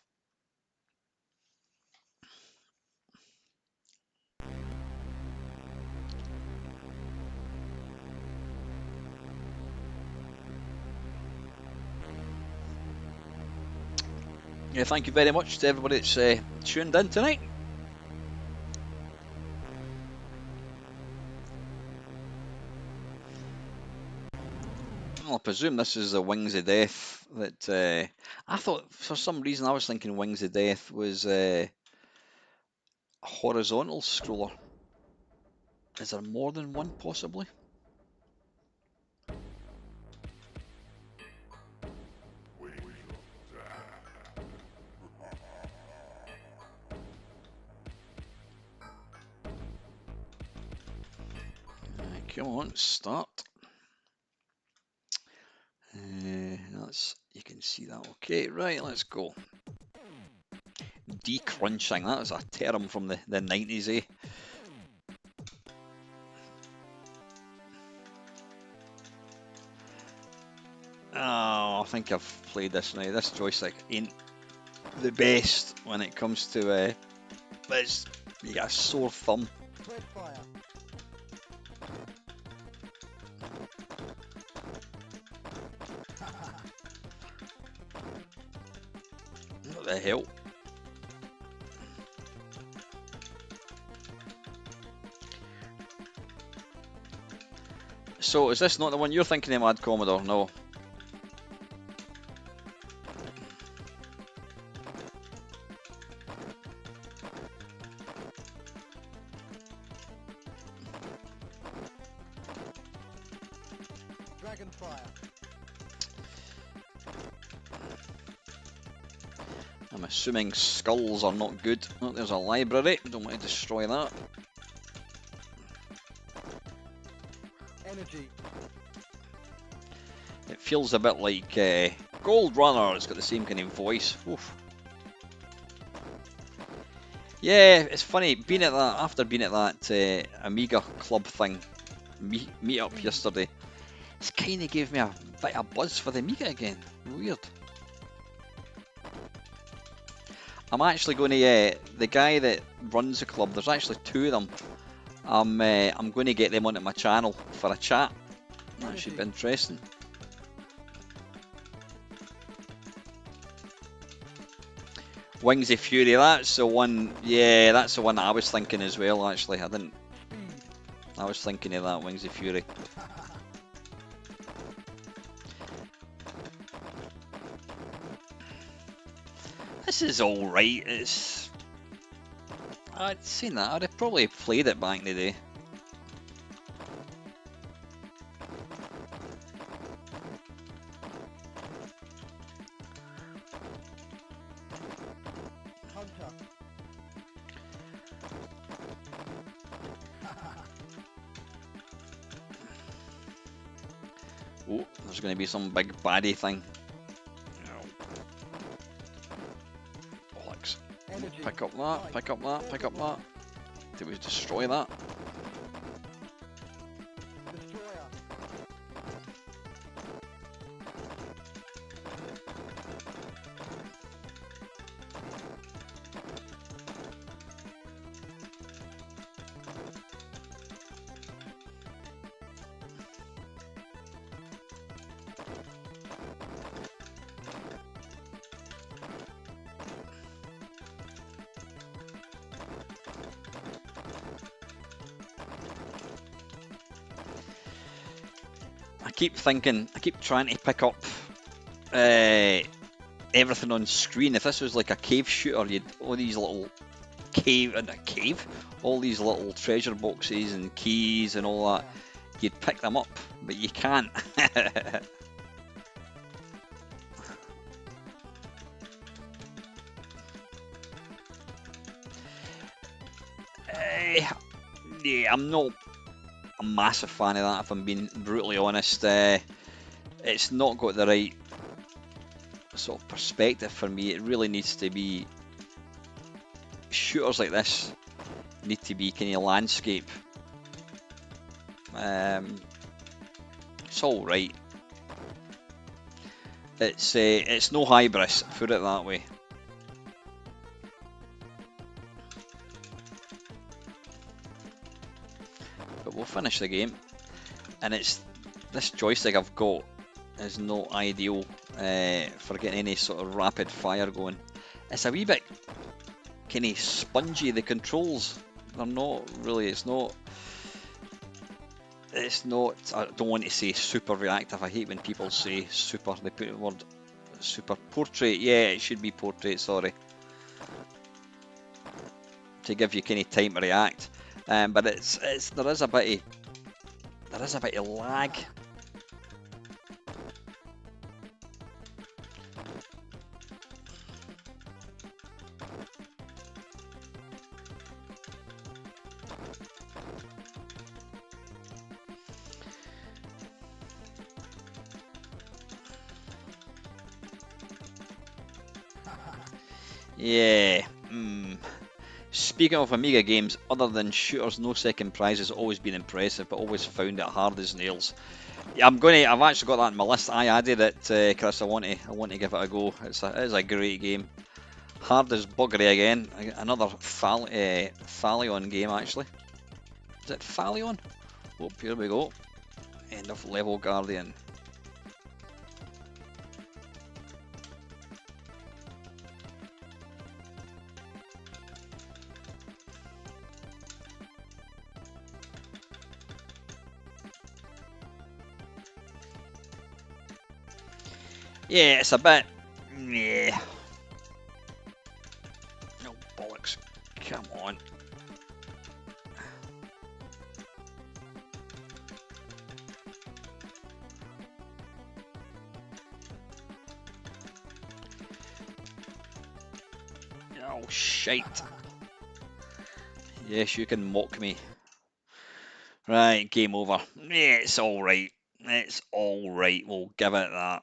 Yeah, thank you very much to everybody that's tuned in tonight. Well, I presume this is the Wings of Death that I thought for some reason I was thinking Wings of Death was a horizontal scroller. Is there more than one possibly? Come on, start. That's, you can see that. Okay, right, let's go. Decrunching, that was a term from the 90s, eh? Oh, I think I've played this now. This joystick ain't the best when it comes to you got a sore thumb. What the hell? So is this not the one you're thinking of, Mad Commodore? No. I'm assuming skulls are not good. Oh, there's a library. Don't want to destroy that. Energy. It feels a bit like Gold Runner. It's got the same kind of voice. Oof. Yeah, it's funny being at that after being at that Amiga club thing, meet up yesterday. It's kind of gave me a bit of buzz for the Amiga again. Weird. I'm actually going to the guy that runs the club. There's actually two of them. I'm going to get them onto my channel for a chat. That should be interesting. Wings of Fury, that's the one. Yeah, that's the one that I was thinking as well. Actually, I was thinking of that Wings of Fury. This is all right. It's. I'd seen that. I'd have probably played it back in the day. Oh, there's going to be some big baddie thing. Bollocks. Pick up that, pick up that, pick up that. Did we destroy that? I keep trying to pick up everything on screen. If this was like a cave shooter, you'd all these little all these little treasure boxes and keys and all that. You'd pick them up, but you can't. Yeah, I'm not a massive fan of that, if I'm being brutally honest. It's not got the right sort of perspective for me. It really needs to be shooters like this need to be kind of landscape. It's all right. It's no hybris, put it that way. But we'll finish the game, and it's this joystick I've got is not ideal for getting any sort of rapid fire going. It's a wee bit kind of spongy. The controls, they're not really. It's not. I don't want to say super reactive. I hate when people say super. They put the word super. Portrait. Yeah, it should be portrait. Sorry. To give you kind of time to react. But there is a bit of lag. Yeah. Speaking of Amiga games, other than shooters, no second prize has always been impressive, but always found it hard as nails. Yeah, I've actually got that on my list. I added it, Chris. I want to give it a go. It is a great game. Hard as buggery again. Another Thalion game actually. Is it Thalion? Oh, here we go. End of level Guardian. Yeah, it's a bit. Yeah. No bollocks. Come on. Oh, shite. Yes, you can mock me. Right, game over. Yeah, it's alright. It's alright. We'll give it that.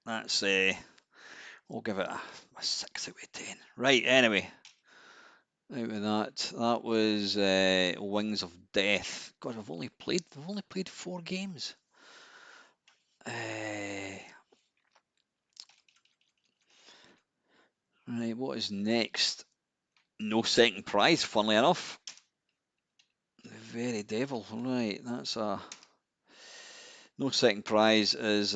That's we'll give it a 6 out of 10. Right, anyway. Out of that, that was Wings of Death. God, we've only played 4 games. Right, what is next? No second prize, funnily enough. The very devil. Right, that's a no second prize is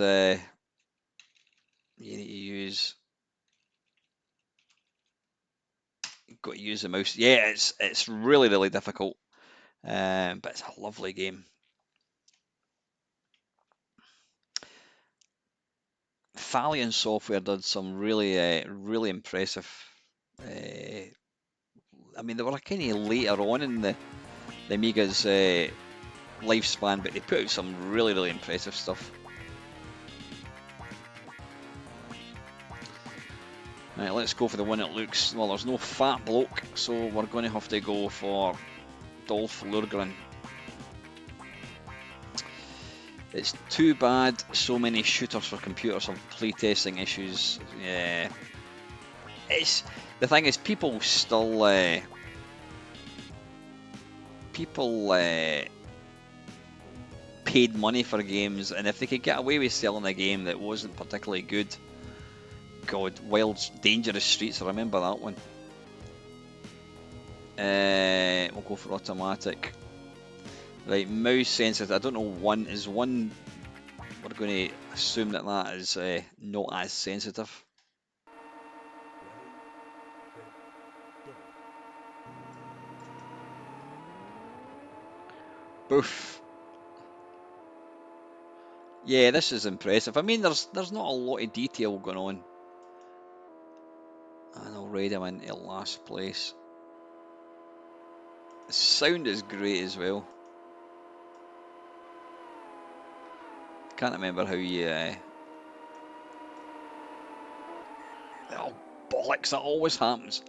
you need to use. You've got to use the mouse. Yeah, it's really difficult, but it's a lovely game. Thalion Software did some really impressive. I mean, they were kind of later on in the Amiga's lifespan, but they put out some really impressive stuff. Right, let's go for the one that looks, well, there's no fat bloke, so we're going to have to go for Dolph Lundgren. It's too bad so many shooters for computers have playtesting issues. Yeah, it's the thing is people still paid money for games, and if they could get away with selling a game that wasn't particularly good, God, Wild's Dangerous Streets, I remember that one. We'll go for automatic. Right, mouse sensitive. I don't know one. Is one. We're going to assume that that is not as sensitive. Boof. Yeah, this is impressive. I mean, there's not a lot of detail going on. And already I'm into last place. The sound is great as well. Can't remember how you. Oh, bollocks! That always happens.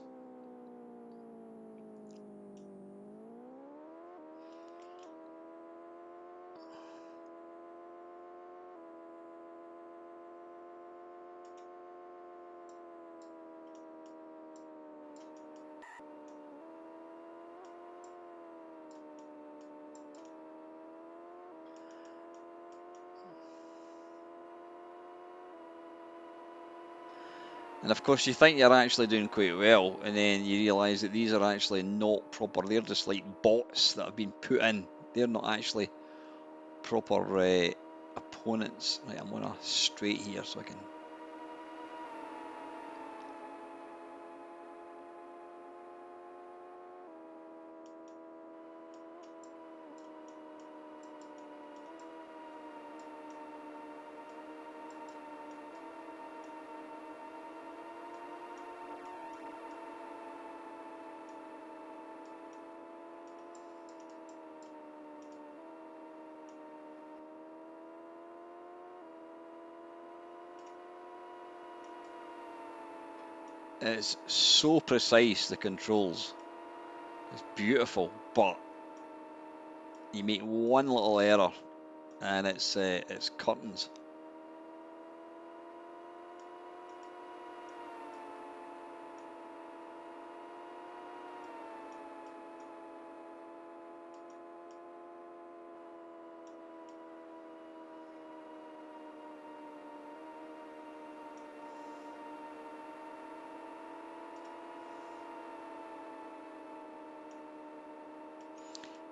And of course, you think you're actually doing quite well, and then you realise that these are actually not proper. They're just like bots that have been put in. They're not actually proper opponents. Right, I'm on a straight here so I can. It's so precise, the controls. It's beautiful, but you make one little error and it's curtains.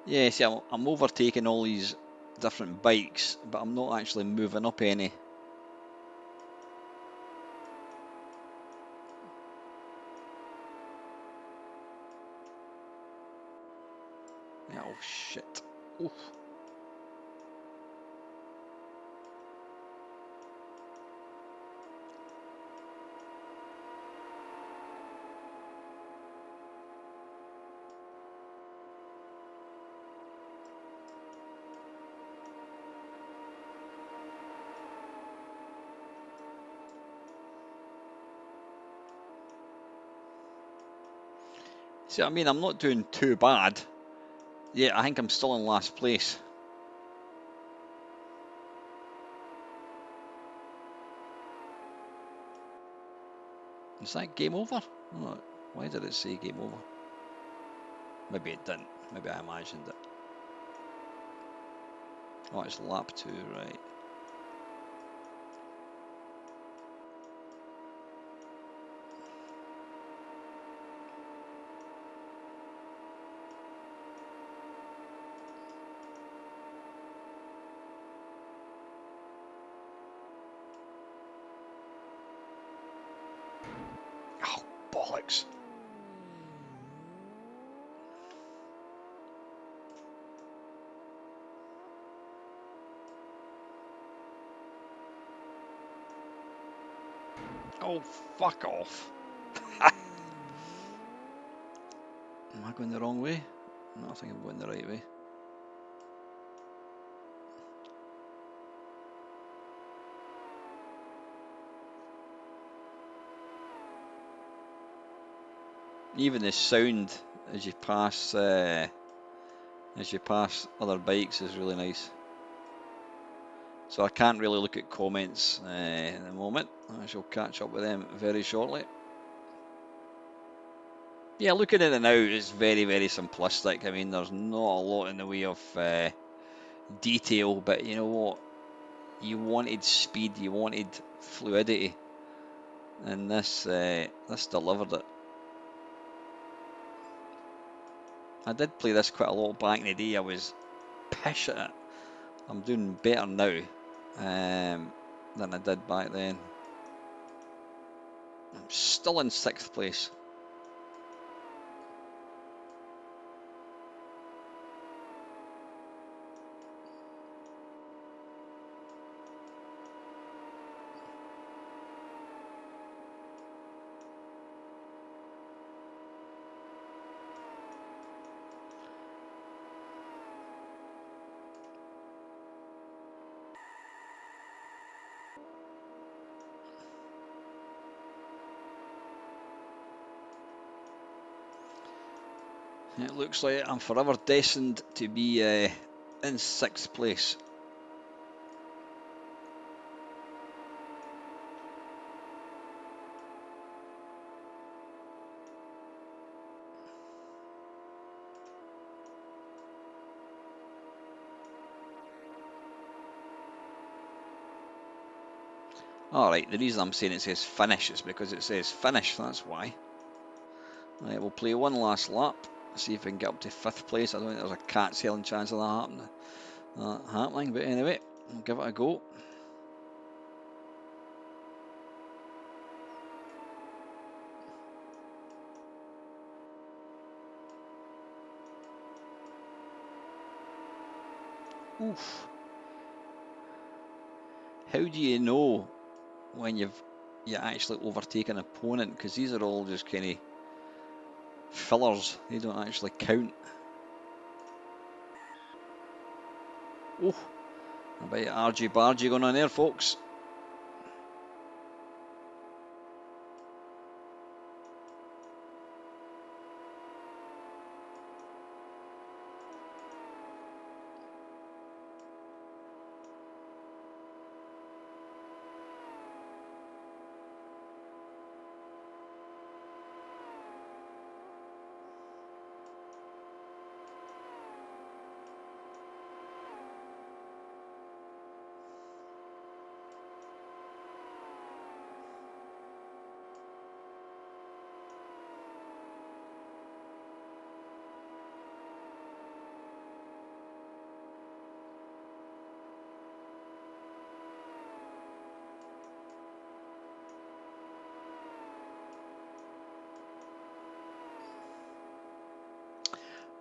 Yeah, see, I'm overtaking all these different bikes, but I'm not actually moving up any. Oh shit. Oof. See what I mean? I'm not doing too bad. Yeah, I think I'm still in last place. Is that game over? Oh, why did it say game over? Maybe it didn't. Maybe I imagined it. Oh, it's lap 2, right. Oh, bollocks. Oh, fuck off. Am I going the wrong way? No, I think I'm going the right way. Even the sound as you pass other bikes is really nice. So I can't really look at comments in the moment. I shall catch up with them very shortly. Yeah, looking at it now is very, very simplistic. I mean, there's not a lot in the way of detail, but you know what? You wanted speed, you wanted fluidity, and this delivered it. I did play this quite a lot back in the day. I was pish at it. I'm doing better now than I did back then. I'm still in 6th place. It looks like I'm forever destined to be in 6th place. Alright, the reason I'm saying it says finish is because it says finish, that's why. Right, we'll play one last lap, see if we can get up to 5th place. I don't think there's a cat's hailing chance of that happening, but anyway, we'll give it a go. Oof. How do you know when you actually overtake an opponent? Because these are all just kind of fillers, they don't actually count. Oh, a bit of argy bargy going on there, folks.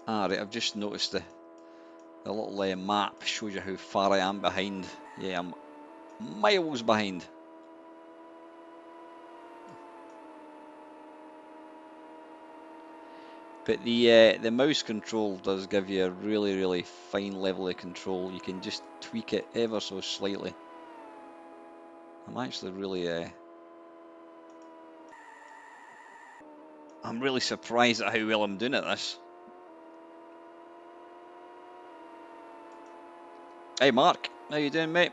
Right, I've just noticed the little map shows you how far I am behind. Yeah, I'm miles behind. But the mouse control does give you a really, really fine level of control. You can just tweak it ever so slightly. I'm actually really I'm really surprised at how well I'm doing at this. Hey Mark, how you doing, mate?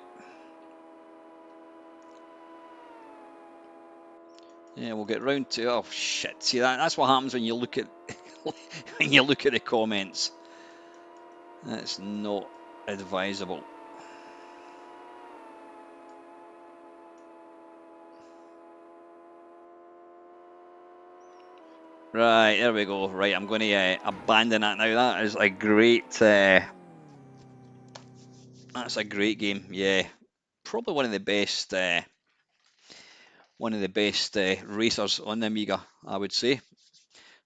Yeah, we'll get round to. Oh shit! See that's what happens when you look at when you look at the comments. That's not advisable. Right, there we go. Right, I'm going to abandon that now. That is a great. That's a great game. Yeah, probably one of the best. One of the best racers on the Amiga, I would say.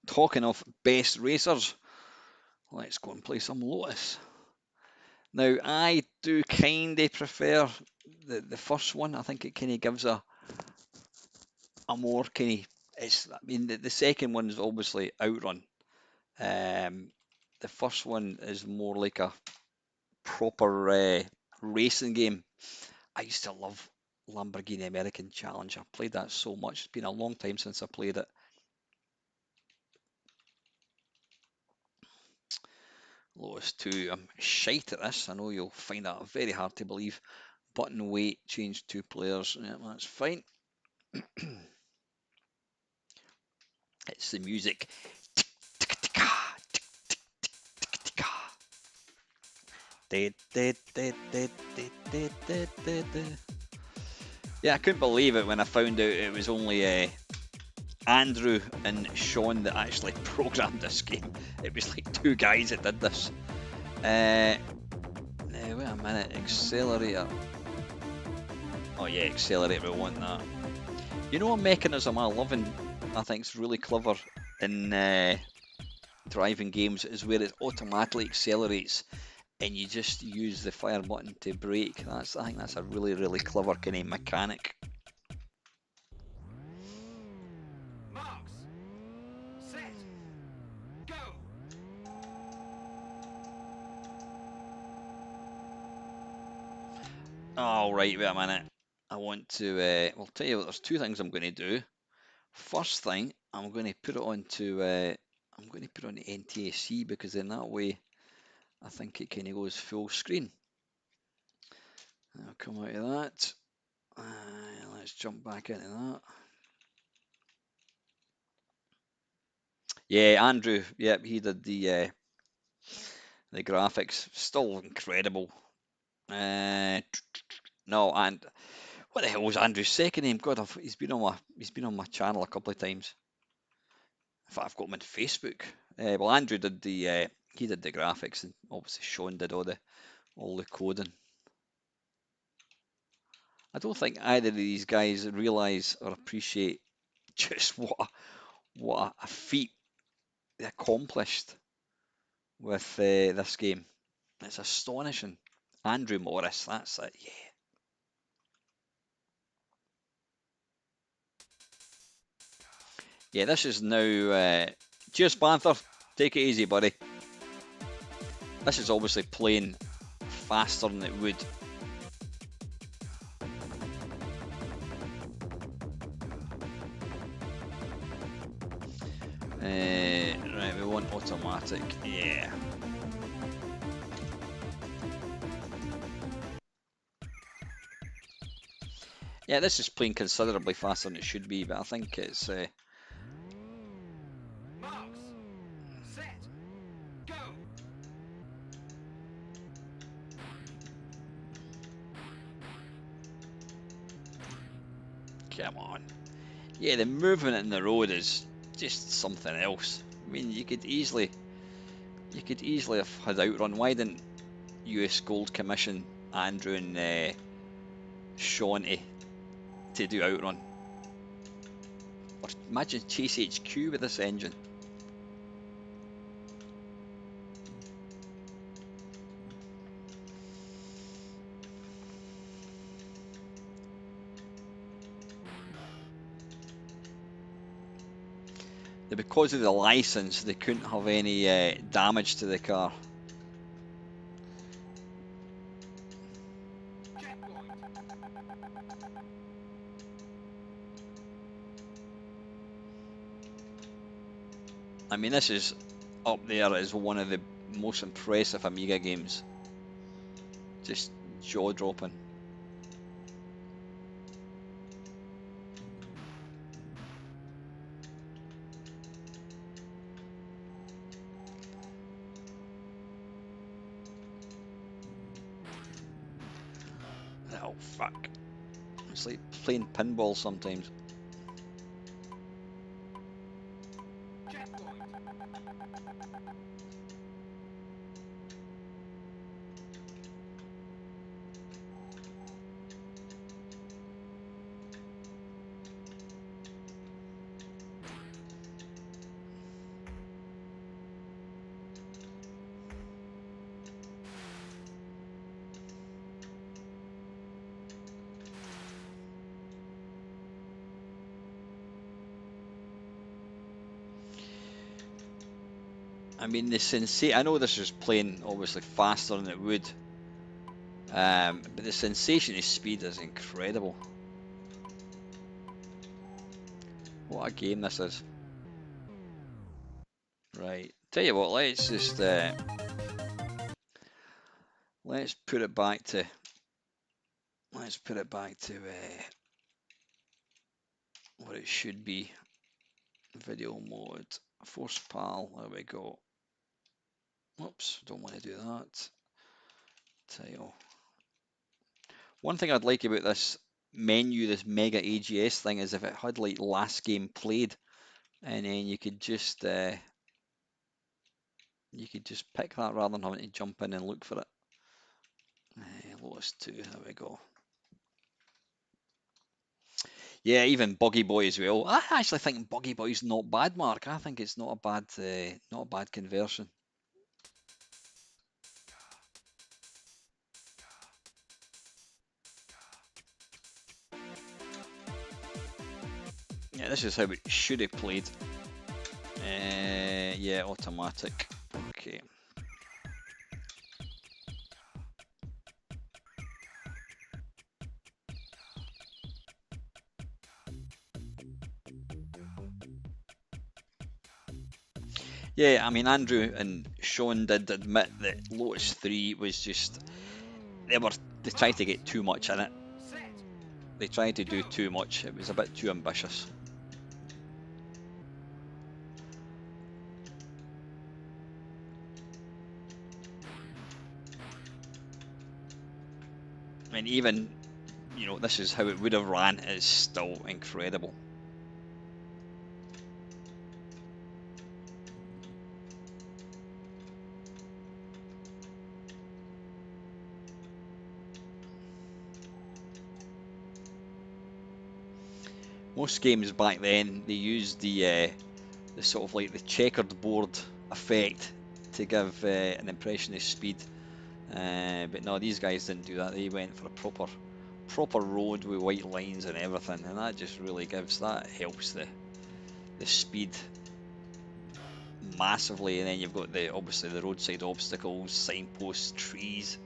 Talking of best racers, let's go and play some Lotus. Now, I do kind of prefer the first one. I think it kind of gives a more kind of. I mean, the second one is obviously Outrun. The first one is more like a proper racing game. I used to love Lamborghini American Challenge. I played that so much. It's been a long time since I played it. Lotus 2, I'm shite at this. I know you'll find that very hard to believe. Button weight, change 2 players. Yeah, that's fine. It's the music. Yeah, I couldn't believe it when I found out it was only Andrew and Sean that actually programmed this game. It was like 2 guys that did this. Now, wait a minute, accelerator. Oh yeah, accelerator, we want that. You know a mechanism I love and I think it's really clever in driving games is where it automatically accelerates and you just use the fire button to brake. I think that's a really clever kind of mechanic. Marks. Set. Go. All right, wait a minute. I want to. I'll tell you what. There's 2 things I'm going to do. First thing, I'm going to put it onto. I'm going to put it on the NTSC because in that way, I think it kind of goes full screen. I'll come out of that. Let's jump back into that. Yeah, Andrew. Yep, he did the graphics. Still incredible. No, and what the hell was Andrew's second name? God, he's been on my channel a couple of times. In fact, I've got him on Facebook. Well, Andrew did the he did the graphics, and obviously Sean did all the coding. I don't think either of these guys realise or appreciate just what a feat they accomplished with this game. It's astonishing. Andrew Morris, that's it. Yeah. Yeah, this is now. Cheers, Panther. Take it easy, buddy. This is obviously playing faster than it would. Right, we want automatic. Yeah. Yeah, this is playing considerably faster than it should be, but I think it's. Marks. Set. Go. Come on. Yeah, the movement in the road is just something else. I mean, you could easily have had Outrun. Why didn't US Gold commission Andrew and Sean to do Outrun? Or imagine Chase HQ with this engine. Because of the license, they couldn't have any damage to the car. I mean, this is up there as one of the most impressive Amiga games. Just jaw-dropping. Oh, fuck. It's like playing pinball sometimes. Checkpoint. I mean, the sensation. I know this is playing obviously faster than it would, but the sensation of speed is incredible. What a game this is. Right. Tell you what, let's put it back to what it should be. Video mode, force pal. There we go. Whoops, don't want to do that. Title. One thing I'd like about this menu, this mega AGS thing, is if it had like last game played, and then you could just pick that rather than having to jump in and look for it. Lotus 2, there we go. Yeah, even Buggy Boy as well. I actually think Buggy Boy's not bad, Mark. I think it's not a bad conversion. Yeah, this is how it should have played. Yeah, automatic. Okay. Yeah, I mean, Andrew and Sean did admit that Lotus 3 was just they tried to get too much in it. Set. They tried to do Go. too much. It was a bit too ambitious. I mean, even this is how it would have ran. It's still incredible. Most games back then they used the sort of like the checkered board effect to give an impression of speed. But no, these guys didn't do that. They went for a proper road with white lines and everything, and that helps the speed massively. And then you've got obviously the roadside obstacles, signposts, trees.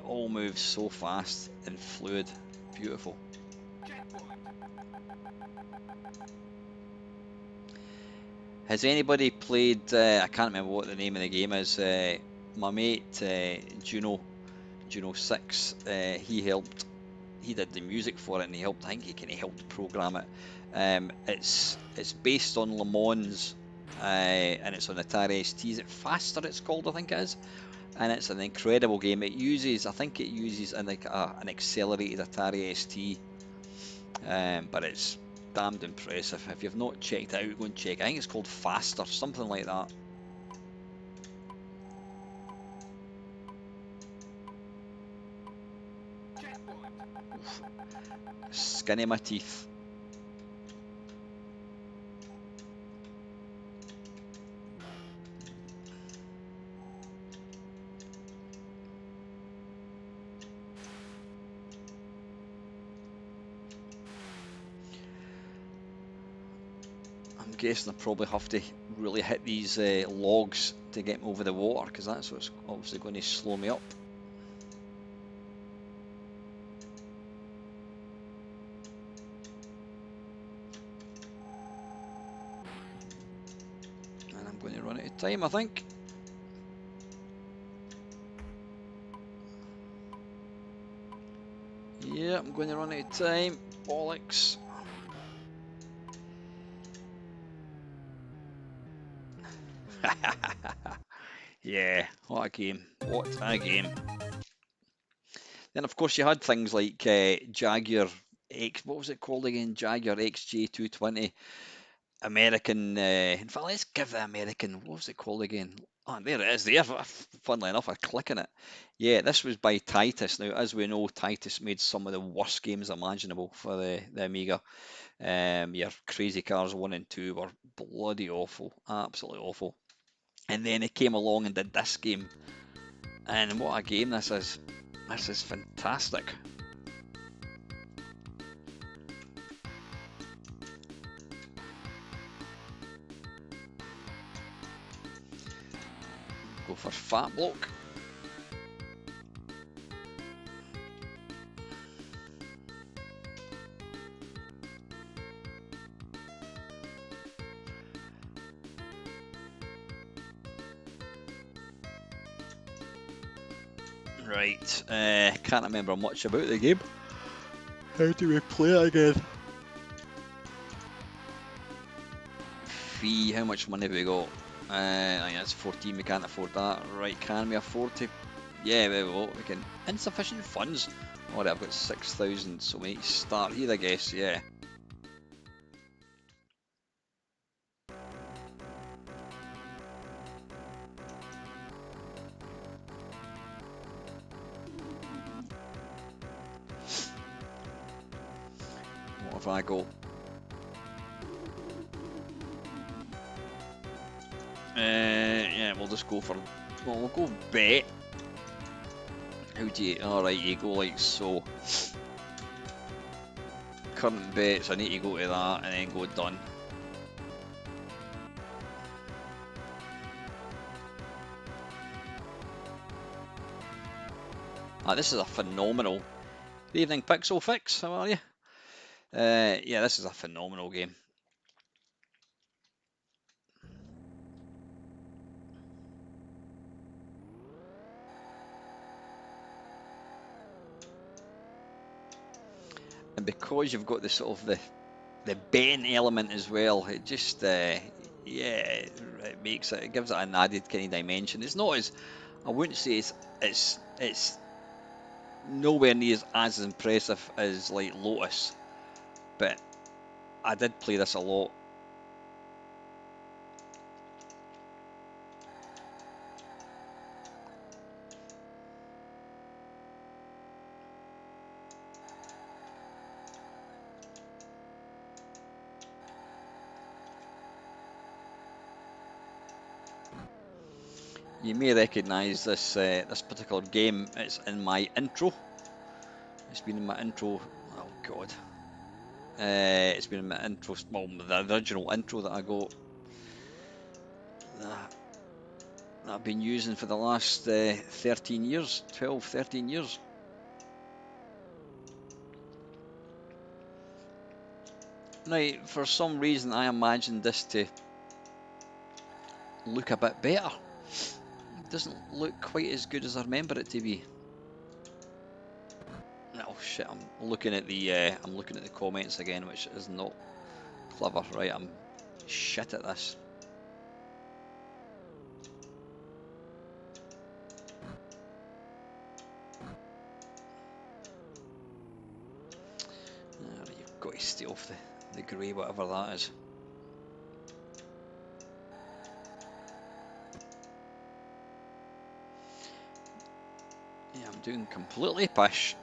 All moves so fast and fluid. Beautiful. Checkpoint. Has anybody played? I can't remember what the name of the game is. My mate Juno 6. He did the music for it, and he helped. I think he kind of helped program it. It's based on Le Mans, and it's on Atari ST. Is it Faster? It's called, I think it is, and it's an incredible game. I think it uses an accelerated Atari ST, but it's damned impressive. If you've not checked it out, go and check. I think it's called Faster, something like that. Checkpoint. Oof, skin in my teeth. I'm guessing I probably have to really hit these logs to get me over the water, because that's what's obviously going to slow me up. going to run out of time, I think. Yeah, I'm going to run out of time. Bollocks. Yeah, what a game. What a game. Then, of course, you had things like Jaguar X, what was it called again? Jaguar XJ220. American, in fact, let's give the American, what was it called again? Oh, there it is there. Funnily enough, I click on it. Yeah, this was by Titus. Now, as we know, Titus made some of the worst games imaginable for the Amiga. Your Crazy Cars 1 and 2 were bloody awful, absolutely awful. And then he came along and did this game. And what a game this is. This is fantastic. Go for Fat Bloke. Right, can't remember much about the game. How do we play it again? Fee, how much money have we got? I think it's 14, we can't afford that. Right, can we afford to? Yeah, we can. Insufficient funds. Alright, I've got 6,000, so we need to start here, I guess, yeah. What if I go? Yeah, we'll just go for, well, we'll go bet. How do you, alright, you go like so. Current bets, I need to go to that and then go done. This is a phenomenal. Good evening, Pixel Fix, how are you? Yeah, this is a phenomenal game. And because you've got the sort of the betting element as well, it just yeah, it makes it gives it an added kind of dimension. It's not as, I wouldn't say it's nowhere near as impressive as like Lotus, but I did play this a lot. You may recognise this particular game. It's in my intro. It's been in my intro. Oh God. It's been in my intro. Well, the original intro that I got. That I've been using for the last 13 years, 12, 13 years. Now, for some reason, I imagined this to look a bit better. It doesn't look quite as good as I remember it to be. Oh shit! I'm looking at the comments again, which is not clever. Right, I'm shit at this. You've got to stay off the grey, whatever that is. Yeah, I'm doing completely pish.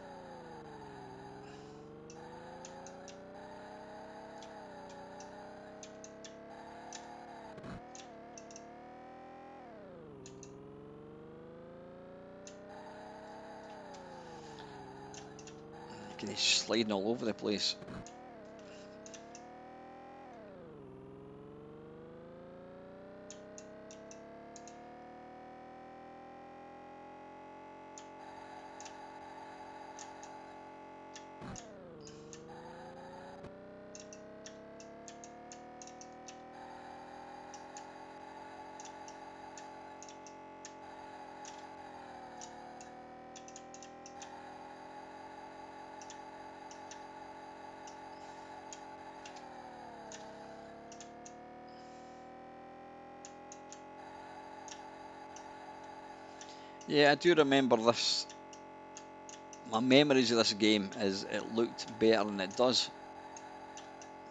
He's sliding all over the place. Yeah, I do remember this. My memories of this game is it looked better than it does,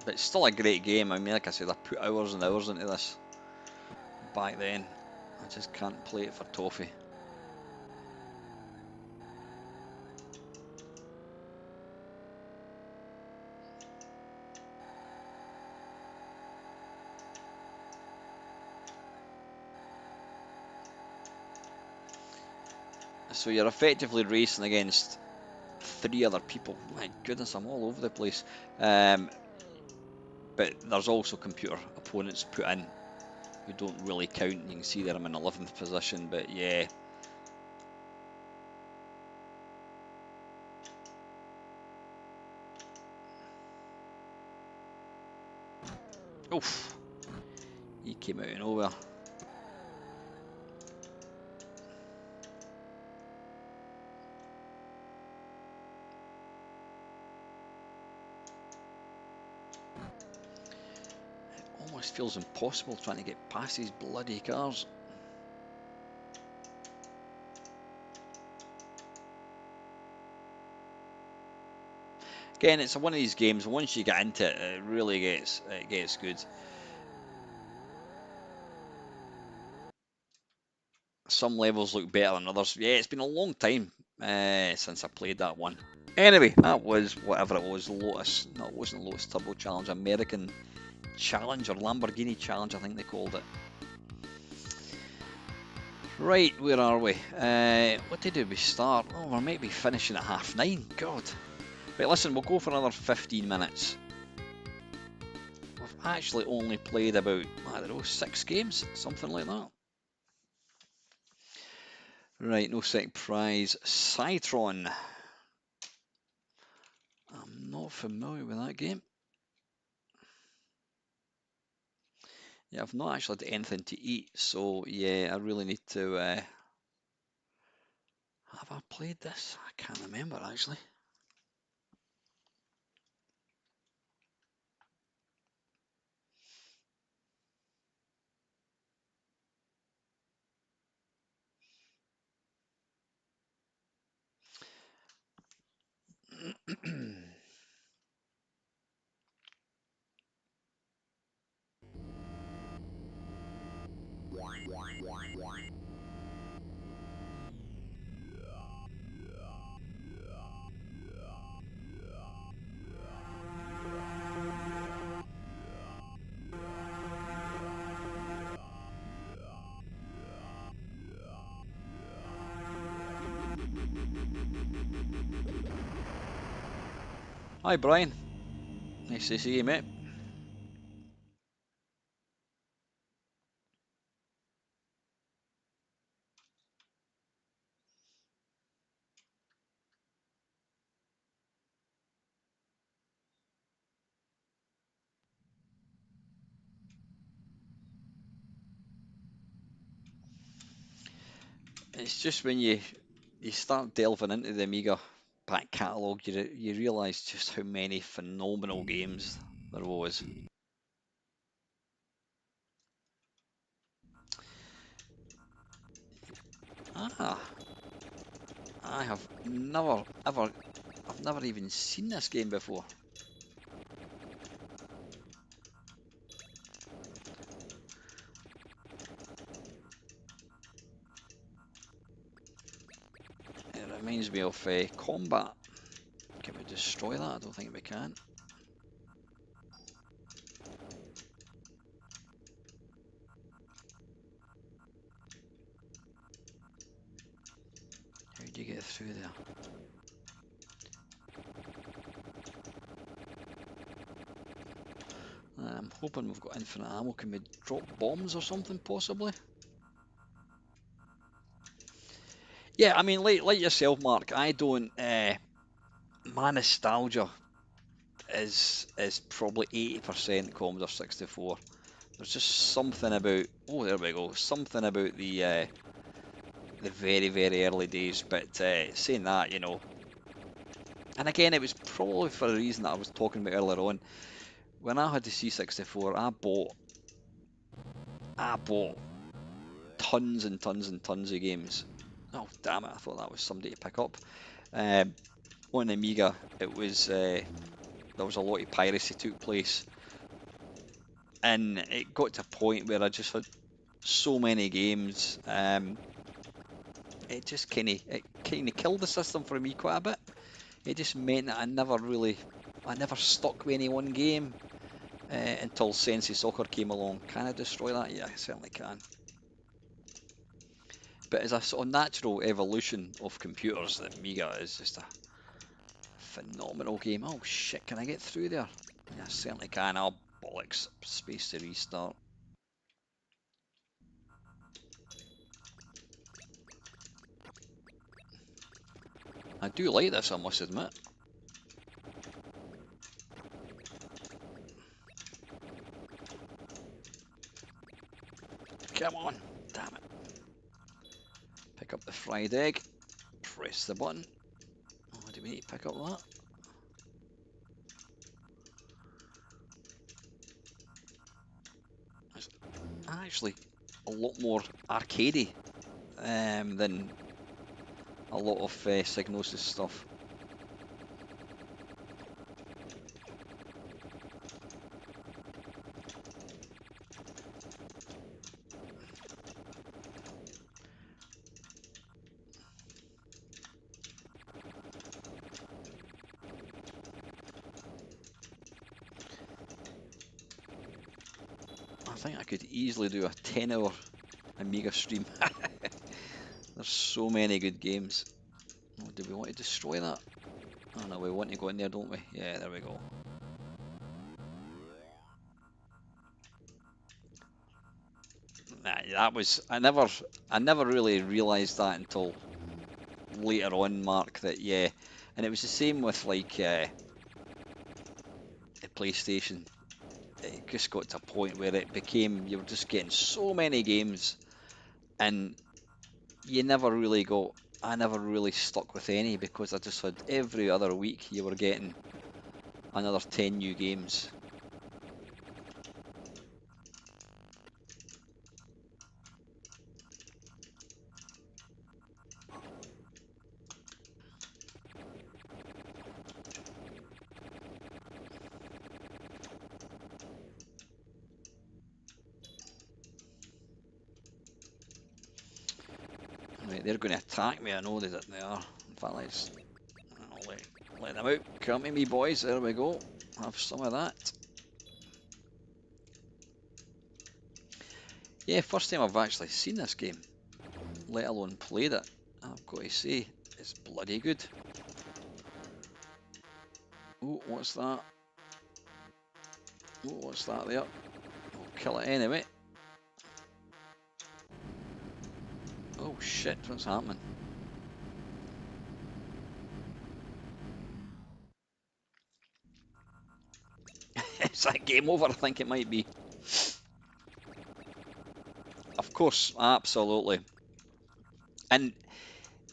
but it's still a great game. I mean, like I said, I put hours and hours into this back then. I just can't play it for toffee. So you're effectively racing against three other people. My goodness, I'm all over the place. But there's also computer opponents put in who don't really count. You can see that I'm in 11th position, but yeah. Oof, he came out of nowhere. It almost feels impossible trying to get past these bloody cars. Again, it's one of these games. Once you get into it, it really gets good. Some levels look better than others. Yeah, it's been a long time since I played that one. Anyway, that was whatever it was. Lotus. No, it wasn't Lotus Turbo Challenge. American Challenge or Lamborghini Challenge, I think they called it. Right, where are we? What did we start? Oh, we might be finishing at 9:30. God. Right, listen, we'll go for another 15 minutes. We've actually only played about, I don't know, 6 games, something like that. Right, no second prize. Cytron. I'm not familiar with that game. Yeah, I've not actually had anything to eat, so yeah, I really need to. Have I played this? I can't remember actually. Hi Brian, nice to see you, mate. It's just when you start delving into the Amiga back catalogue, you realise just how many phenomenal games there was. Ah, I have never ever, I've never even seen this game before. It reminds me of Combat. Can we destroy that? I don't think we can. How do you get through there? I'm hoping we've got infinite ammo. Can we drop bombs or something, possibly? Yeah, I mean, like yourself, Mark, I don't. My nostalgia is probably 80% Commodore 64. There's just something about. Oh, there we go. Something about the very early days. But saying that, and again, it was probably for the reason that I was talking about earlier on. When I had the C64, I bought tons and tons and tons of games. Oh, damn it, I thought that was somebody to pick up. Um, on Amiga, it was there was a lot of piracy took place, and it got to a point where I just had so many games. It just kind of killed the system for me quite a bit. It just meant that I never stuck with any one game until Sensi Soccer came along. Can I destroy that? Yeah, I certainly can. But as a sort of natural evolution of computers, the Amiga is just a phenomenal game. Oh shit, can I get through there? Yeah, I certainly can. Oh bollocks, space to restart. I do like this, I must admit. Come on, damn it. Pick up the fried egg, press the button. Oh, do we need to pick up that? It's actually a lot more arcadey than a lot of Psygnosis stuff. I think I could easily do a 10-hour Amiga stream. There's so many good games. Oh, do we want to destroy that? Oh no, we want to go in there, don't we? Yeah, there we go. Nah, that was I never really realised that until later on, Mark. That yeah, and it was the same with like the PlayStation. It just got to a point where it became you were just getting so many games, and you never really got. I never really stuck with any because I just had every other week you were getting another 10 new games. Right, they're going to attack me. I know that they are. In fact, I'll let them out. Come to me, boys. There we go. Have some of that. Yeah, first time I've actually seen this game, let alone played it. I've got to say, it's bloody good. Oh, what's that? Oh, what's that there? We'll kill it anyway. Oh shit, what's happening? Is that game over? I think it might be. Of course, absolutely. And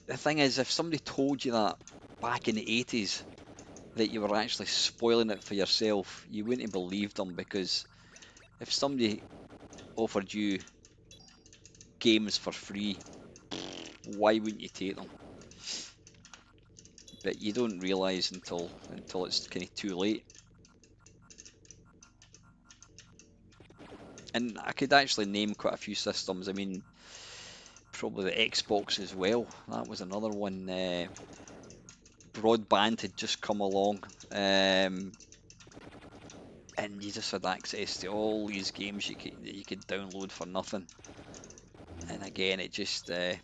the thing is, if somebody told you that back in the 80s, that you were actually spoiling it for yourself, you wouldn't have believed them because if somebody offered you games for free, why wouldn't you take them? But you don't realise until it's kind of too late. And I could actually name quite a few systems. I mean, probably the Xbox as well. That was another one. Broadband had just come along, and you just had access to all these games that you could download for nothing. And again, it just it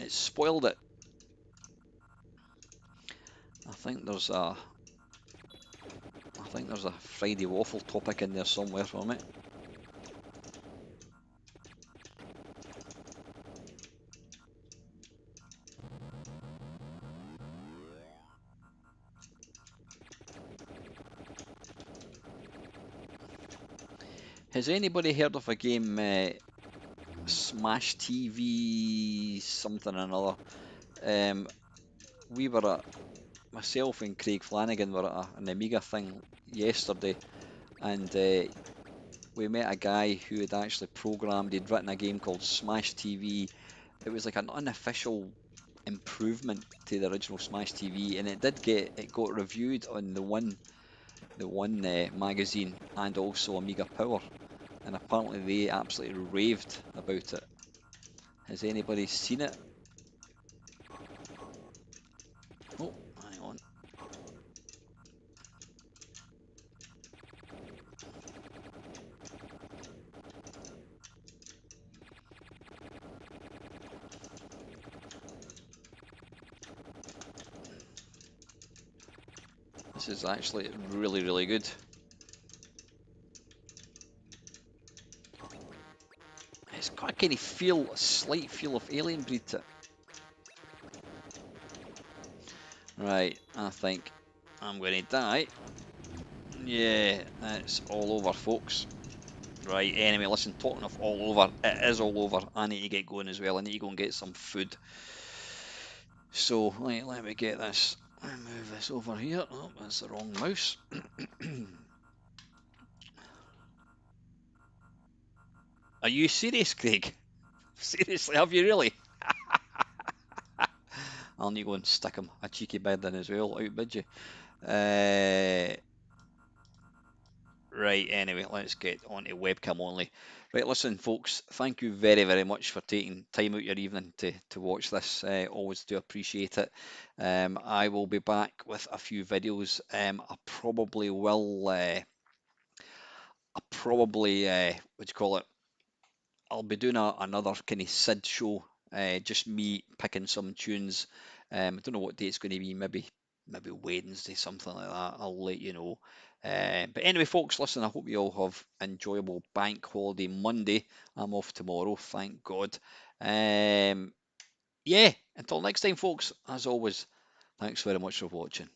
spoiled it. I think there's a Friday waffle topic in there somewhere for me. Has anybody heard of a game Smash TV something or another? Um, we were at myself and Craig Flanagan were at an Amiga thing yesterday, and we met a guy who had actually programmed. He'd written a game called Smash TV, it was like an unofficial improvement to the original Smash TV, and it got reviewed on the one magazine and also Amiga Power, and apparently they absolutely raved about it. Has anybody seen it? Oh, hang on. This is actually really, really good. It's got a kind of feel, a slight feel of Alien Breed to it. Right, I think I'm going to die. Yeah, it's all over, folks. Right, anyway, listen, talking of all over, it is all over. I need to get going as well. I need to go and get some food. So, let me get this. Let me move this over here. Oh, that's the wrong mouse. Are you serious, Craig? Seriously, have you really? I'll need to go and stick him a cheeky bid in as well, outbid you. Uh, right, anyway, let's get on to webcam only. Right, listen, folks, thank you very, very much for taking time out your evening to watch this. Always do appreciate it. I will be back with a few videos. I probably, what do you call it? I'll be doing another kind of Sid show, just me picking some tunes. I don't know what day it's going to be. Maybe Wednesday, something like that. I'll let you know. But anyway, folks, listen. I hope you all have enjoyable bank holiday Monday. I'm off tomorrow, thank God. Yeah. Until next time, folks. As always, thanks very much for watching.